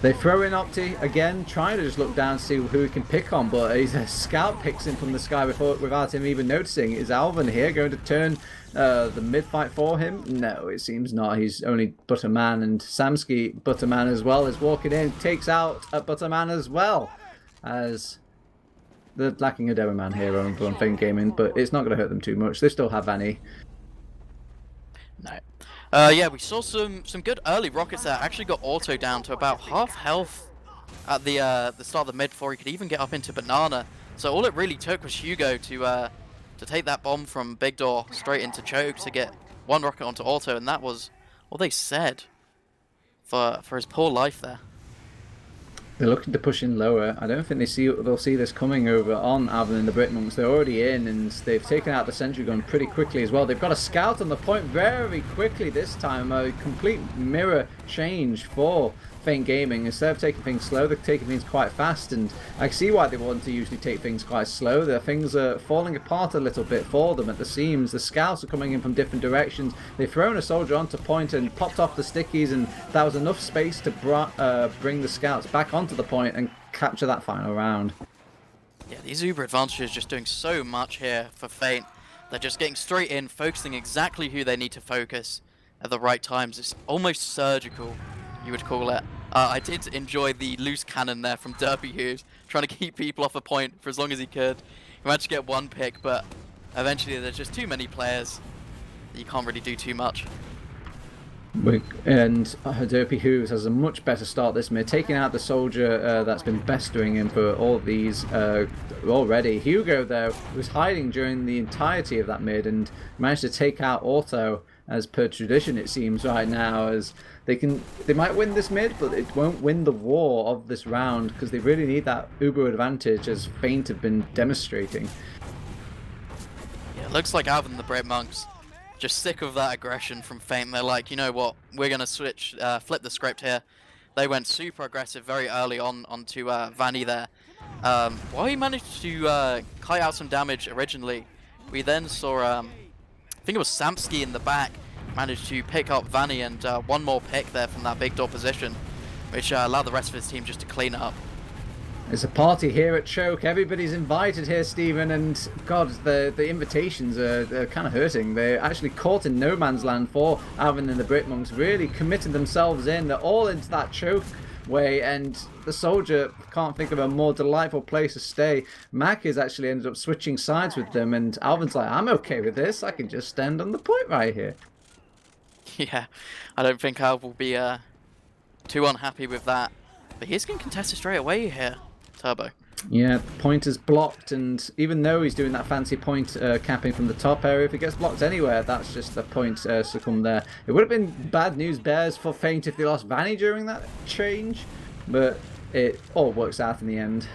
S1: they throw in Opti again, trying to just look down to see who he can pick on, but a scout picks him from the sky without him even noticing. Is Alvin here going to turn the mid fight for him? No, it seems not. He's only Butterman, and Samsky Butterman as well is walking in, takes out a Butterman as well, as they're lacking a demo man here on Feint Gaming, but it's not going to hurt them too much. They still have Vanny.
S2: No. Yeah, we saw some good early rockets there. Actually got Auto down to about half health at the start of the mid before he could even get up into Banana. So all it really took was Hugo to take that bomb from Big Door straight into Choke to get 1 rocket onto Auto, and that was all they said for his poor life there.
S1: They're looking to push in lower. I don't think they'll see this coming over on Alvin and the Britmunks. They're already in, and they've taken out the sentry gun pretty quickly as well. They've got a scout on the point very quickly this time. A complete mirror change for Feint Gaming. Instead of taking things slow, they're taking things quite fast, and I see why they want to usually take things quite slow. Their things are falling apart a little bit for them at the seams. The scouts are coming in from different directions. They've thrown a soldier onto point and popped off the stickies, and that was enough space to bring the scouts back onto the point and capture that final round.
S2: Yeah, these Uber advantages just doing so much here for Feint. They're just getting straight in, focusing exactly who they need to focus at the right times. It's almost surgical, you would call it. I did enjoy the loose cannon there from Derpy Hughes, trying to keep people off a point for as long as he could. He managed to get one pick, but eventually there's just too many players that you can't really do too much.
S1: And Derpy Hughes has a much better start this mid, taking out the soldier that's been pestering him for all of these already. Hugo, though, was hiding during the entirety of that mid and managed to take out Auto, as per tradition it seems right now, as they might win this mid, but it won't win the war of this round because they really need that Uber advantage, as Feint have been demonstrating.
S2: Yeah, it looks like Alvin and the Britmunks just sick of that aggression from Feint. They're like, you know what, we're gonna flip the script here. They went super aggressive very early on onto Vanny there. While he managed to kite out some damage originally, we then saw I think it was Samsky in the back managed to pick up Vanny, and one more pick there from that big door position, which allowed the rest of his team just to clean up.
S1: It's a party here at Choke. Everybody's invited here, Stephen, and God, the invitations are kind of hurting. They're actually caught in no man's land for Alvin and the Britmunks, really committed themselves in. They're all into that Choke way, and the soldier can't think of a more delightful place to stay. Mac has actually ended up switching sides with them, and Alvin's like, I'm okay with this. I can just stand on the point right here.
S2: Yeah, I don't think Alv will be too unhappy with that. But he's going to contest it straight away here, Turbo.
S1: Yeah, the point is blocked, and even though he's doing that fancy point capping from the top area, if it gets blocked anywhere, that's just the point succumb there. It would have been bad news bears for Feint if they lost Vanny during that change, but it all works out in the end.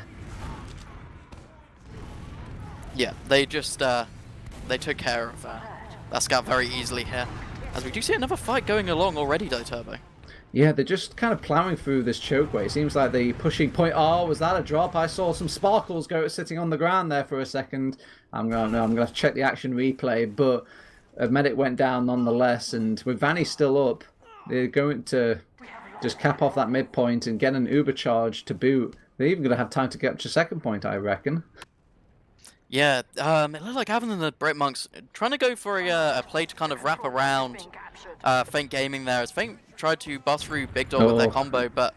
S2: Yeah, they just they took care of that scout very easily here. As we do see another fight going along already, though, Turbo.
S1: Yeah, they're just kind of ploughing through this chokeway. It seems like the pushing point. Oh, was that a drop? I saw some sparkles go sitting on the ground there for a second. I'm gonna check the action replay, but a medic went down nonetheless. And with Vanny still up, they're going to just cap off that midpoint and get an Uber charge to boot. They're even gonna have time to get to second point, I reckon.
S2: Yeah, it looked like Alvin and the Britmunks trying to go for a play to kind of wrap around Feint Gaming there, as Feint tried to bust through Big Door with their combo, but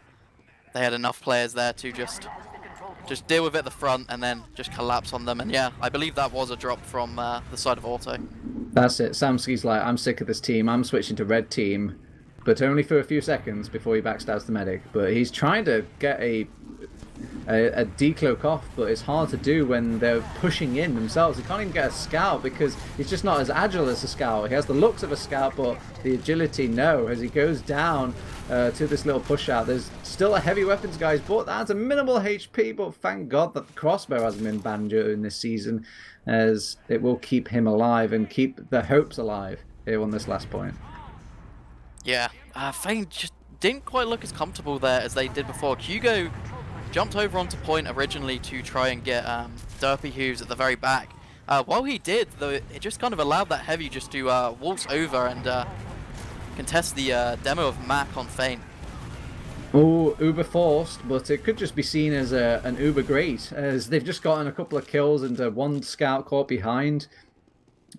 S2: they had enough players there to just deal with it at the front and then just collapse on them. And yeah, I believe that was a drop from the side of Auto.
S1: That's it. Samsky's like, I'm sick of this team. I'm switching to red team, but only for a few seconds before he backstabs the medic. But he's trying to get a decloak off, but it's hard to do when they're pushing in themselves. He can't even get a scout because he's just not as agile as a scout. He has the looks of a scout, but the agility, no. As he goes down to this little push out, there's still a heavy weapons guys, but that's a minimal HP. But thank God that the crossbow hasn't been banned during this season, as it will keep him alive and keep the hopes alive here on this last point.
S2: Yeah, Feint just didn't quite look as comfortable there as they did before. Hugo jumped over onto point originally to try and get Derpy Hughes at the very back. While he did, though, it just kind of allowed that heavy just to waltz over and contest the demo of Mac on Feint.
S1: Oh, Uber forced, but it could just be seen as an Uber great, as they've just gotten a couple of kills and one scout caught behind.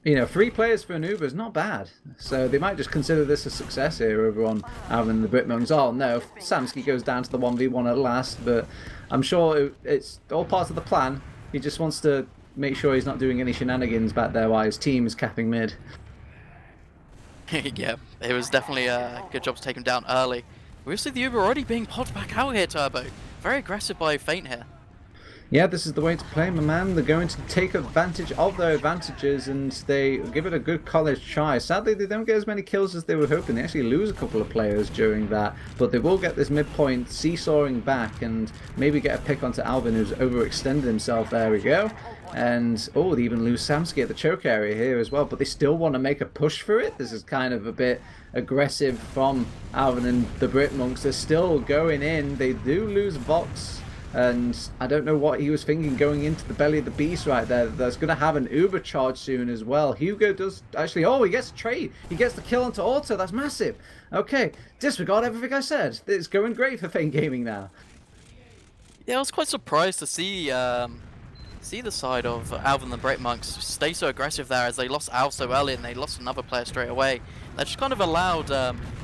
S1: You know, 3 players for an Uber is not bad, so they might just consider this a success here over on Alvin and the Britmunks. Oh no, Samsky goes down to the 1v1 at last, but I'm sure it's all part of the plan. He just wants to make sure he's not doing any shenanigans back there while his team is capping mid.
S2: Yeah, it was definitely a good job to take him down early. We see the Uber already being popped back out here, Turbo. Very aggressive by Feint here.
S1: Yeah, this is the way to play, my man. They're going to take advantage of their advantages and they give it a good college try. Sadly, they don't get as many kills as they were hoping. They actually lose a couple of players during that, but they will get this midpoint seesawing back and maybe get a pick onto Alvin, who's overextended himself. There we go. And, oh, they even lose Samsky at the choke area here as well, but they still want to make a push for it. This is kind of a bit aggressive from Alvin and the Britmunks. They're still going in. They do lose Vox. And I don't know what he was thinking going into the belly of the beast right there. That's going to have an Uber charge soon as well. Hugo does actually... Oh, he gets a trade. He gets the kill onto Auto. That's massive. Okay, disregard everything I said. It's going great for Feint Gaming now.
S2: Yeah, I was quite surprised to see the side of Alvin and the Britmunks stay so aggressive there, as they lost Al so early and they lost another player straight away. That just kind of allowed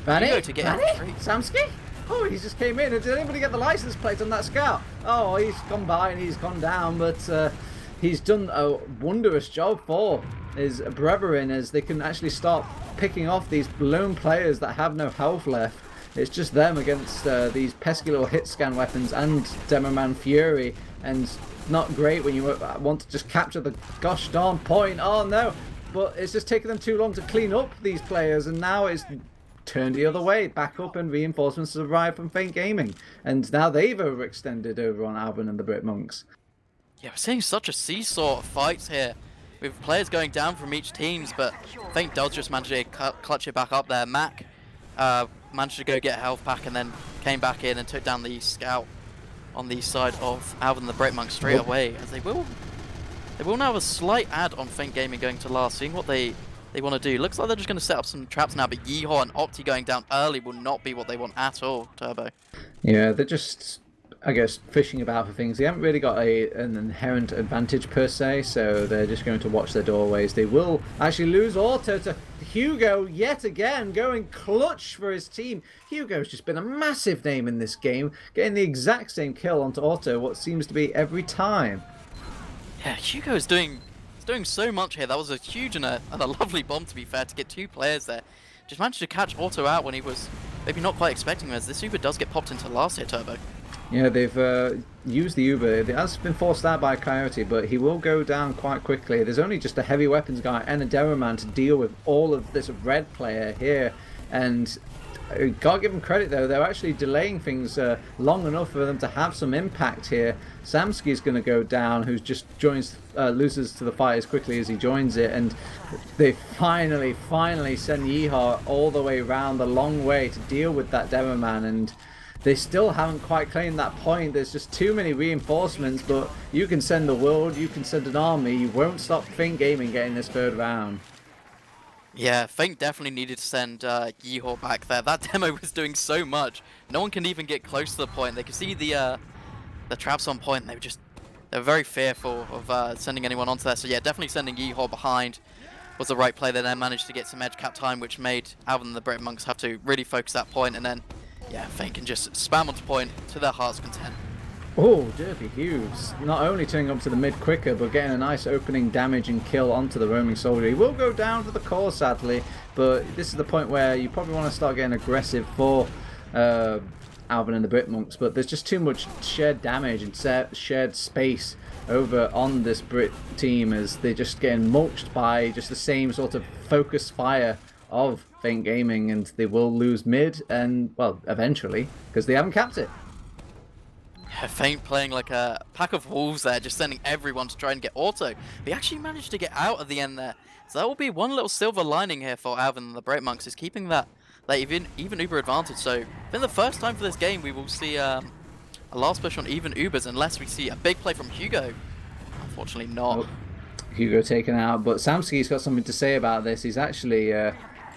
S2: Hugo to get in the street.
S1: Samsky? Oh, he just came in. Did anybody get the license plate on that scout? Oh, he's gone by and he's gone down, but he's done a wondrous job for his brethren, as they can actually start picking off these lone players that have no health left. It's just them against these pesky little hit scan weapons and Demoman Fury, and not great when you want to just capture the gosh darn point. Oh no, but it's just taken them too long to clean up these players, and now it's turned the other way. Back up and reinforcements have arrived from Feint Gaming, and now they've overextended over on Alvin and the Britmunks.
S2: Yeah, we're seeing such a seesaw of fights here, with players going down from each teams, but Feint does just manage to clutch it back up there. Mac managed to go get health back and then came back in and took down the scout on the side of Alvin and the Britmunks straight away, as they will now have a slight ad on Feint Gaming going to last, seeing what they want to do. Looks like they're just going to set up some traps now, but Yeehaw and Opti going down early will not be what they want at all, Turbo.
S1: Yeah, they're just, I guess, fishing about for things. They haven't really got an inherent advantage per se, so they're just going to watch their doorways. They will actually lose Auto to Hugo yet again, going clutch for his team. Hugo's just been a massive name in this game, getting the exact same kill onto Auto, what seems to be every time.
S2: Yeah, Hugo is doing so much here. That was a huge and a lovely bomb, to be fair, to get two players there. Just managed to catch Auto out when he was maybe not quite expecting him, as this Uber does get popped into last here, Turbo.
S1: Yeah, they've used the Uber. It has been forced out by Coyote, but he will go down quite quickly. There's only just a heavy weapons guy and a Demoman to deal with all of this red player here, and gotta give them credit though, they're actually delaying things long enough for them to have some impact here. Samsky's going to go down, who just loses to the fight as quickly as he joins it, and they finally send Yeehaw all the way around the long way to deal with that Demoman, and they still haven't quite claimed that point. There's just too many reinforcements, but you can send the world, you can send an army, you won't stop Feint Gaming getting this third round.
S2: Yeah, Feint definitely needed to send Yeehaw back there. That demo was doing so much. No one can even get close to the point. They could see the traps on point, and they were very fearful of sending anyone onto there. So yeah, definitely sending Yeehaw behind was the right play. They then managed to get some edge cap time, which made Alvin and the Britmunks have to really focus that point, and then yeah, Feint can just spam onto point to their heart's content.
S1: Oh, Derpy Hughes, not only turning up to the mid quicker, but getting a nice opening damage and kill onto the roaming soldier. He will go down to the core, sadly, but this is the point where you probably want to start getting aggressive for Alvin and the Britmunks, but there's just too much shared damage and shared space over on this Brit team, as they're just getting mulched by just the same sort of focus fire of Feint Gaming, and they will lose mid and, well, eventually, because they haven't capped it.
S2: Yeah, Feint playing like a pack of wolves there, just sending everyone to try and get Auto. He actually managed to get out at the end there. So that will be one little silver lining here for Alvin and the Britmunks, is keeping that even Uber advantage. So I think the first time for this game we will see a last push on even Ubers, unless we see a big play from Hugo. Unfortunately not.
S1: Oh, Hugo taken out, but Samsky's got something to say about this. He's actually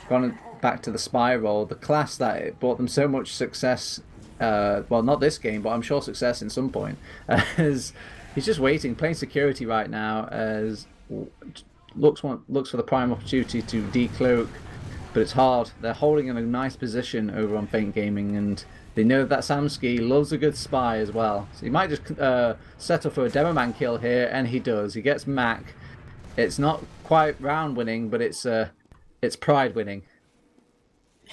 S1: gone back to the Spiral, the class that brought them so much success. Well, not this game, but I'm sure success in some point. As he's just waiting, playing security right now, as looks for the prime opportunity to decloak, but it's hard. They're holding in a nice position over on Feint Gaming, and they know that Samsky loves a good spy as well. So he might just settle for a Demoman kill here, and he does. He gets Mac. It's not quite round winning, but it's pride winning.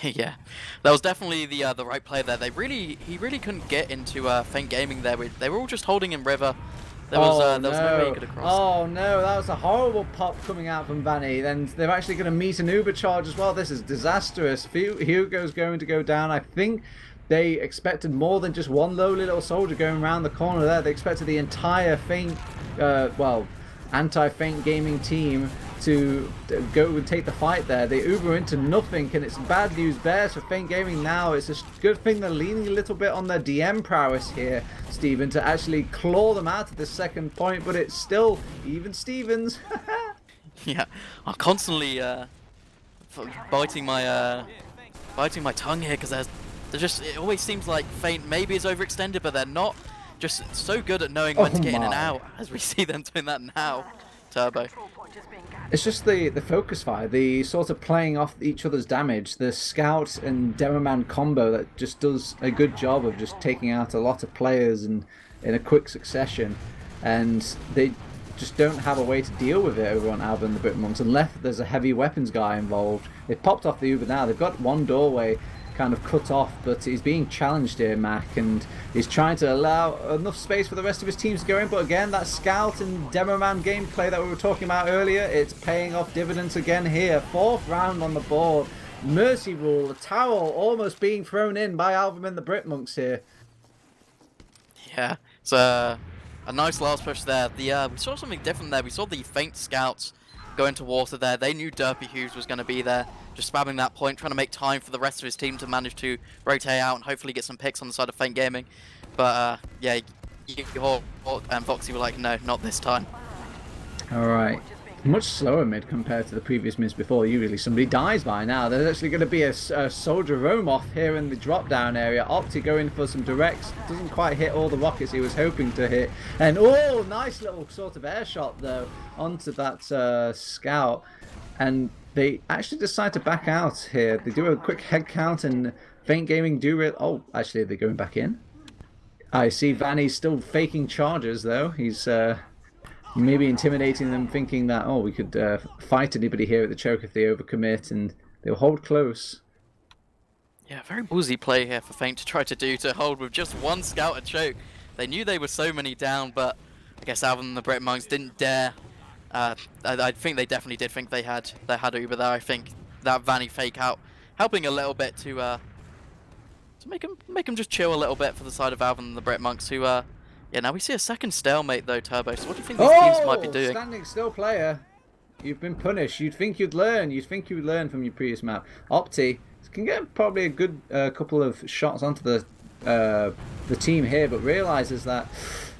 S2: Yeah, that was definitely the right play there. He really couldn't get into Feint Gaming there. They were all just holding in river, There was no way he could have crossed.
S1: Oh no, that was a horrible pop coming out from Vanny. Then they're actually going to meet an Uber charge as well. This is disastrous. Hugo's going to go down. I think they expected more than just one lowly little soldier going around the corner there. They expected the entire anti-Feint gaming team to go and take the fight there. They Uber into nothing, and it's bad news bears for Feint Gaming now. It's a good thing they're leaning a little bit on their DM prowess here, Steven, to actually claw them out of the second point, but it's still even Stevens.
S2: Yeah, I'm constantly biting my tongue here because they're just, it always seems like Feint maybe is overextended, but they're not. Just so good at knowing when to get in and out, as we see them doing that now. Turbo.
S1: It's just the focus fire, the sort of playing off each other's damage, the scout and demoman combo that just does a good job of just taking out a lot of players in a quick succession, and they just don't have a way to deal with it over on Alvin the Britmunks unless there's a heavy weapons guy involved. They've popped off the Uber now. They've got one doorway kind of cut off, but he's being challenged here, Mac, and he's trying to allow enough space for the rest of his teams to go in. But again, that scout and demoman gameplay that we were talking about earlier, it's paying off dividends again here. 4th round on the board. Mercy rule, the towel almost being thrown in by Alvin and the Britmunks here.
S2: Yeah, it's a nice last push there. We saw something different there. We saw the Feint scouts go into water there. They knew Derpy Hughes was going to be there, just spamming that point, trying to make time for the rest of his team to manage to rotate out and hopefully get some picks on the side of Feint Gaming. But yeah, Hawk and Foxy were like, no, not this time.
S1: Alright. Much slower mid compared to the previous mids before. Usually somebody dies by now. There's actually going to be a soldier roam off here in the drop down area. Opti going for some directs. Doesn't quite hit all the rockets he was hoping to hit. And oh, nice little sort of air shot though onto that scout. And they actually decide to back out here. They do a quick head count and Feint Gaming do it. Oh, actually they're going back in. I see Vanny's still faking charges though. He's maybe intimidating them, thinking that, oh, we could fight anybody here at the choke if they overcommit, and they'll hold close.
S2: Yeah, very ballsy play here for Feint to try to hold with just one scout at choke. They knew they were so many down, but I guess Alvin and the Britmunks didn't dare. I think they definitely did think they had Uber there. I think that Vanny fake out helping a little bit to make him just chill a little bit for the side of Alvin and the Britmunks, who yeah, now we see a second stalemate though, Turbo. So what do you think these teams might be doing?
S1: Standing still player. You've been punished. You'd think you'd learn. You'd think you'd learn from your previous map. Opti can get probably a good couple of shots onto the team here, but realizes that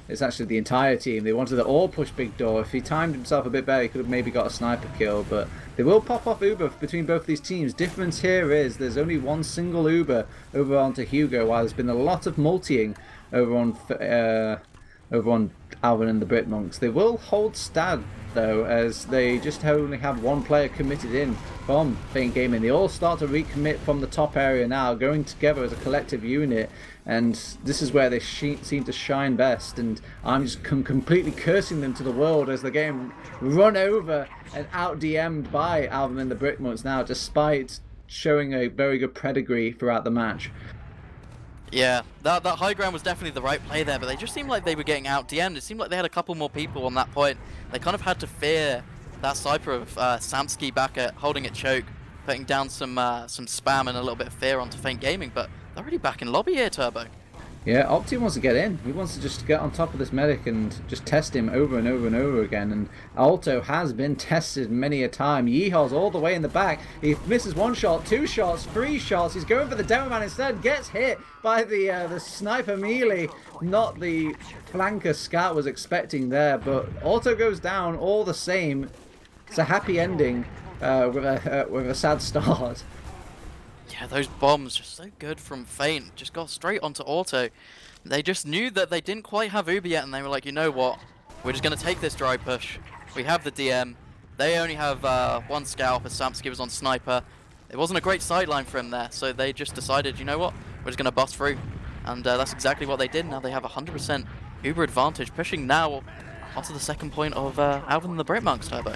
S1: it's actually the entire team. They wanted to all push big door. If he timed himself a bit better, he could have maybe got a sniper kill, but they will pop off Uber between both these teams. Difference here is there's only one single Uber over onto Hugo, while there's been a lot of multiing over on Alvin and the Britmunks. They will hold Stad though, as they just only have one player committed in from Feint Gaming. They all start to recommit from the top area now, going together as a collective unit, and this is where they seem to shine best. And I'm just completely cursing them to the world as they're getting run over and out DM'd by Alvin and the Britmunks now, despite showing a very good pedigree throughout the match.
S2: Yeah, that high ground was definitely the right play there, but they just seemed like they were getting out DM'd. It seemed like they had a couple more people on that point. They kind of had to fear that sniper of Samsky back at holding at choke, putting down some spam and a little bit of fear onto Feint Gaming, but they're already back in lobby here, Turbo.
S1: Yeah, Opti wants to get in. He wants to just get on top of this medic and just test him over and over and over again. And Alto has been tested many a time. Yeehaw's all the way in the back. He misses one shot, 2 shots, 3 shots. He's going for the demo man instead. Gets hit by the sniper melee. Not the flanker Scout was expecting there. But Alto goes down all the same. It's a happy ending with a sad start.
S2: Yeah, those bombs just so good from Feint. Just got straight onto Auto. They just knew that they didn't quite have Uber yet, and they were like, you know what? We're just going to take this dry push. We have the DM. They only have one scout, as Samsky was on Sniper. It wasn't a great sideline for him there, so they just decided, you know what? We're just going to bust through. And that's exactly what they did. Now they have 100% Uber advantage, pushing now onto the second point of Alvin and the Britmunks, Turbo.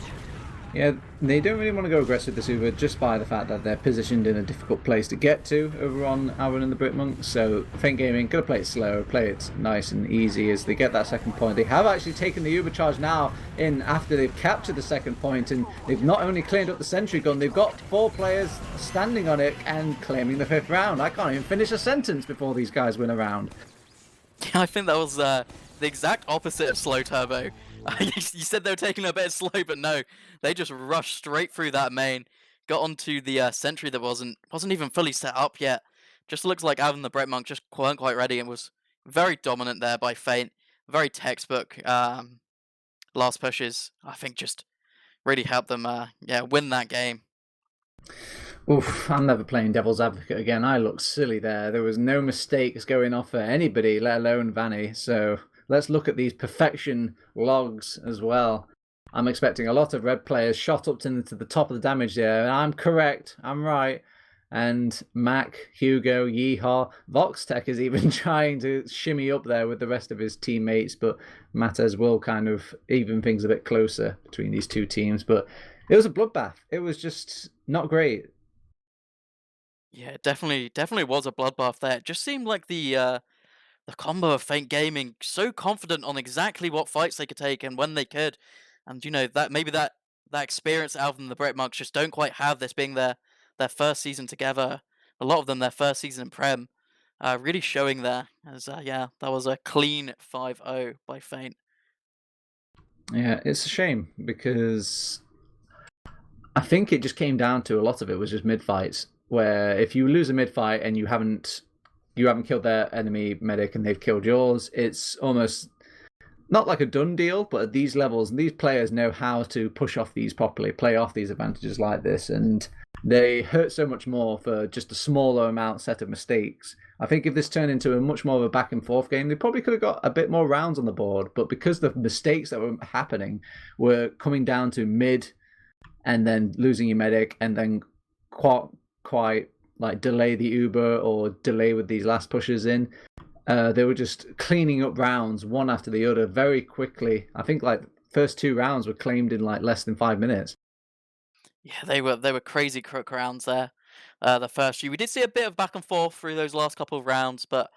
S1: Yeah, they don't really want to go aggressive this Uber just by the fact that they're positioned in a difficult place to get to over on Alvin and the Britmunks. So Feint Gaming gonna play it slow, play it nice and easy as they get that second point. They have actually taken the Uber charge now in after they've captured the second point, and they've not only cleared up the sentry gun, they've got 4 players standing on it and claiming the 5th round. I can't even finish a sentence before these guys win a round.
S2: Yeah, I think that was the exact opposite of slow turbo. You said they were taking it a bit slow, but no, they just rushed straight through that main, got onto the sentry that wasn't even fully set up yet. Just looks like Alvin the Bretmonk just weren't quite ready and was very dominant there by Feint. Very textbook last pushes. I think just really helped them yeah, win that game.
S1: Oof, I'm never playing devil's advocate again. I looked silly there. There was no mistakes going off for anybody, let alone Vanny. So let's look at these perfection logs as well. I'm expecting a lot of red players shot up to the top of the damage there. And I'm correct. I'm right. And Mac, Hugo, Yeehaw, Voxtech is even trying to shimmy up there with the rest of his teammates, but Mattez will kind of even things a bit closer between these two teams. But it was a bloodbath. It was just not great.
S2: Yeah, definitely was a bloodbath there. It just seemed like the combo of Feint Gaming so confident on exactly what fights they could take and when they could, and that maybe that experience Alvin and the Britmunks just don't quite have, this being their first season together. A lot of them their first season in Prem, really showing there. As yeah, that was a clean 5-0 by Feint.
S1: Yeah, it's a shame because I think it just came down to a lot of it was just mid fights, where if you lose a mid fight and you haven't killed their enemy medic and they've killed yours, it's almost not like a done deal. But at these levels, these players know how to push off these properly, play off these advantages like this, and they hurt so much more for just a smaller amount set of mistakes. I think if this turned into a much more of a back and forth game, they probably could have got a bit more rounds on the board. But because the mistakes that were happening were coming down to mid and then losing your medic and then quite like delay the Uber or delay with these last pushes in. They were just cleaning up rounds one after the other very quickly. I think like first 2 rounds were claimed in like less than 5 minutes.
S2: Yeah, they were crazy crook rounds there. The first few, we did see a bit of back and forth through those last couple of rounds, but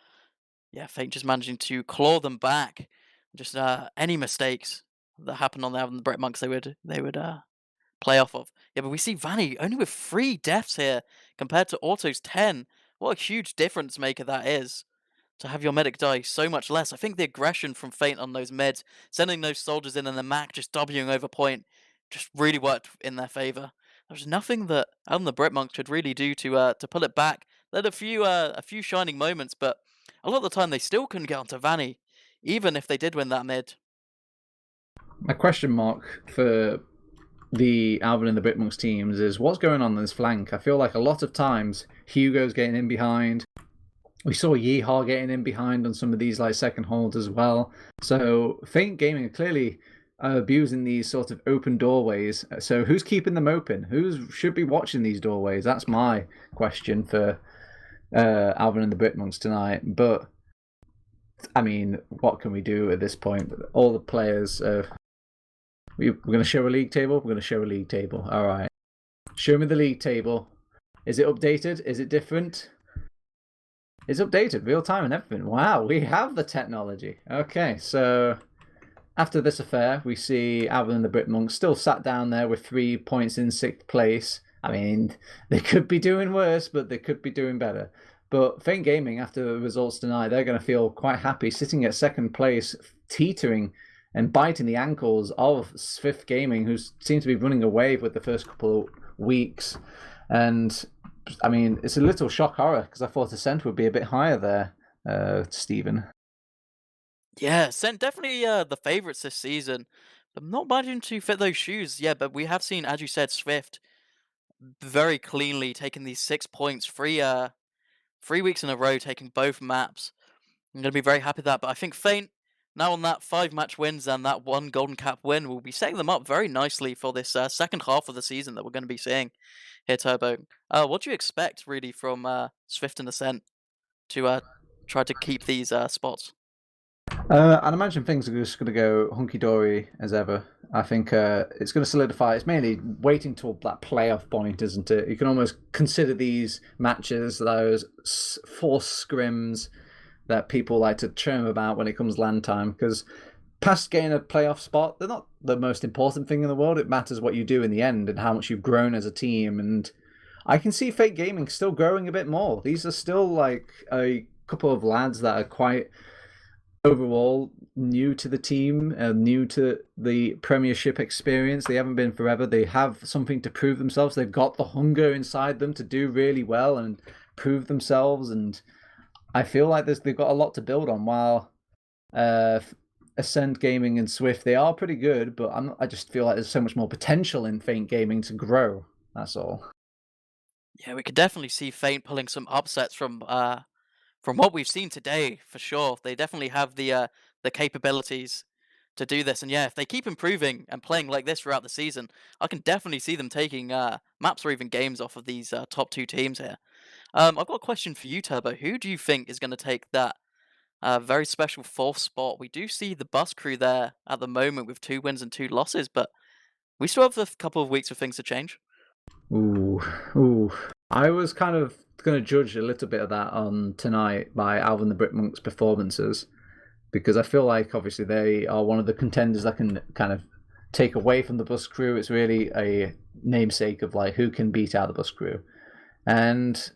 S2: yeah, Fate just managing to claw them back. Just any mistakes that happened on the Alvin and the Brett Monks, they would play off of. Yeah, but we see Vanny only with 3 deaths here compared to Auto's 10. What a huge difference maker that is, to have your medic die so much less. I think the aggression from Feint on those mids, sending those soldiers in and the Mac just Wing over point, just really worked in their favor. There's nothing that Alvin the Brett Monk could really do to pull it back. They had a few shining moments, but a lot of the time they still couldn't get onto Vanny, even if they did win that mid.
S1: My question mark for the Alvin and the Britmunks teams is what's going on this flank. I feel like a lot of times Hugo's getting in behind. We saw Yeehaw getting in behind on some of these like second holds as well. So Feint Gaming are clearly abusing these sort of open doorways. So who's keeping them open? Who should be watching these doorways? That's my question for Alvin and the Britmunks tonight. But I mean, what can we do at this point? All the players. We're going to show a league table. We're going to show a league table. All right. Show me the league table. Is it updated? Is it different? It's updated, real time and everything. Wow, we have the technology. Okay, so after this affair, we see Alvin and the Britmonks still sat down there with 3 points in 6th place. I mean, they could be doing worse, but they could be doing better. But Feint Gaming, after the results tonight, they're going to feel quite happy sitting at 2nd place, teetering and biting the ankles of Swift Gaming, who seems to be running away with the first couple of weeks. And I mean, it's a little shock horror because I thought Ascent would be a bit higher there, Stephen.
S2: Yeah, Sent definitely the favorites this season, but not managing to fit those shoes. Yeah, but we have seen, as you said, Swift very cleanly taking these 6 points, 3 weeks in a row, taking both maps. I'm gonna be very happy with that. But I think Feint, now on that 5 match wins and that one Golden Cap win, will be setting them up very nicely for this second half of the season that we're going to be seeing here, Turbo. What do you expect really from Swift and Ascent to try to keep these spots?
S1: I'd imagine things are just going to go hunky-dory as ever. I think it's going to solidify. It's mainly waiting till that playoff point, isn't it? You can almost consider these matches those forced scrims that people like to chirm about when it comes land time, because past getting a playoff spot, they're not the most important thing in the world. It matters what you do in the end and how much you've grown as a team. And I can see Fake Gaming still growing a bit more. These are still like a couple of lads that are quite overall new to the team, new to the Premiership experience. They haven't been forever. They have something to prove themselves. They've got the hunger inside them to do really well and prove themselves. And I feel like they've got a lot to build on. While Ascent Gaming and Swift, they are pretty good, but I just feel like there's so much more potential in Faint Gaming to grow. That's all.
S2: Yeah, we could definitely see Feint pulling some upsets from what we've seen today, for sure. They definitely have the capabilities to do this, and yeah, if they keep improving and playing like this throughout the season, I can definitely see them taking maps or even games off of these top two teams here. I've got a question for you, Turbo. Who do you think is going to take that very special fourth spot? We do see the bus crew there at the moment with 2 wins and 2 losses, but we still have a couple of weeks for things to change.
S1: Ooh, ooh. I was kind of going to judge a little bit of that on tonight by Alvin the Britmunks' performances, because I feel like obviously they are one of the contenders that can kind of take away from the bus crew. It's really a namesake of like who can beat out the bus crew. And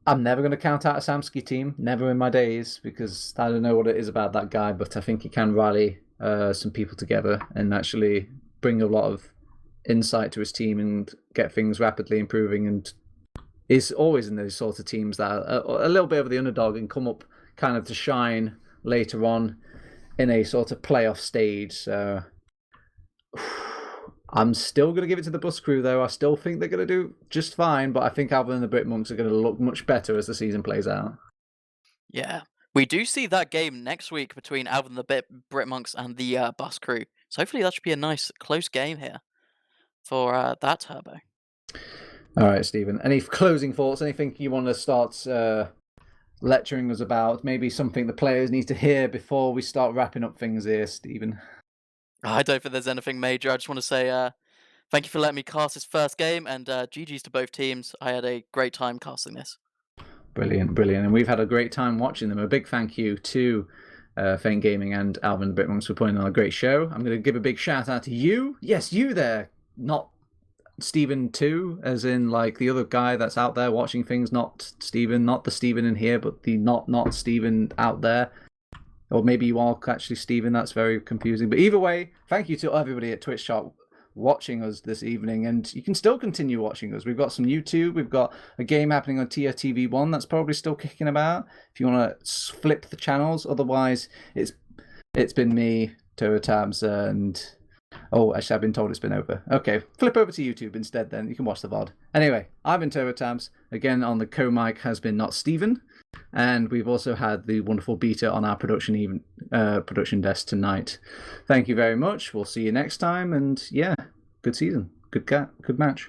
S1: I'm never going to count out a Samsky team, never in my days, because I don't know what it is about that guy, but I think he can rally some people together and actually bring a lot of insight to his team and get things rapidly improving. And is always in those sorts of teams that are a little bit of the underdog and come up kind of to shine later on in a sort of playoff stage. So I'm still going to give it to the bus crew, though. I still think they're going to do just fine, but I think Alvin and the Britmunks are going to look much better as the season plays out.
S2: Yeah, we do see that game next week between Alvin the Britmonks and the bus crew. So hopefully that should be a nice close game here for that Turbo.
S1: All right, Stephen. Any closing thoughts? Anything you want to start lecturing us about? Maybe something the players need to hear before we start wrapping up things here, Stephen?
S2: I don't think there's anything major. I just want to say thank you for letting me cast this first game, and GG's to both teams. I had a great time casting this.
S1: Brilliant, brilliant. And we've had a great time watching them. A big thank you to Feint Gaming and Alvin the Britmunks for putting on a great show. I'm going to give a big shout out to you. Yes, you there. Not Stephen too, as in like the other guy that's out there watching things, not Stephen, not the Stephen in here, but the not Stephen out there. Or maybe you are actually Stephen, that's very confusing. But either way, thank you to everybody at Twitch Chat watching us this evening, and you can still continue watching us. We've got some YouTube, we've got a game happening on TFTV1 that's probably still kicking about if you want to flip the channels. Otherwise, it's been me, TurboTabs, and oh, actually, I've been told it's been over. Okay, flip over to YouTube instead then. You can watch the VOD. Anyway, I've been TurboTabs. Again, on the co-mic has been not Stephen. And we've also had the wonderful Beta on our production desk tonight. Thank you very much. We'll see you next time. And yeah, good season. Good match.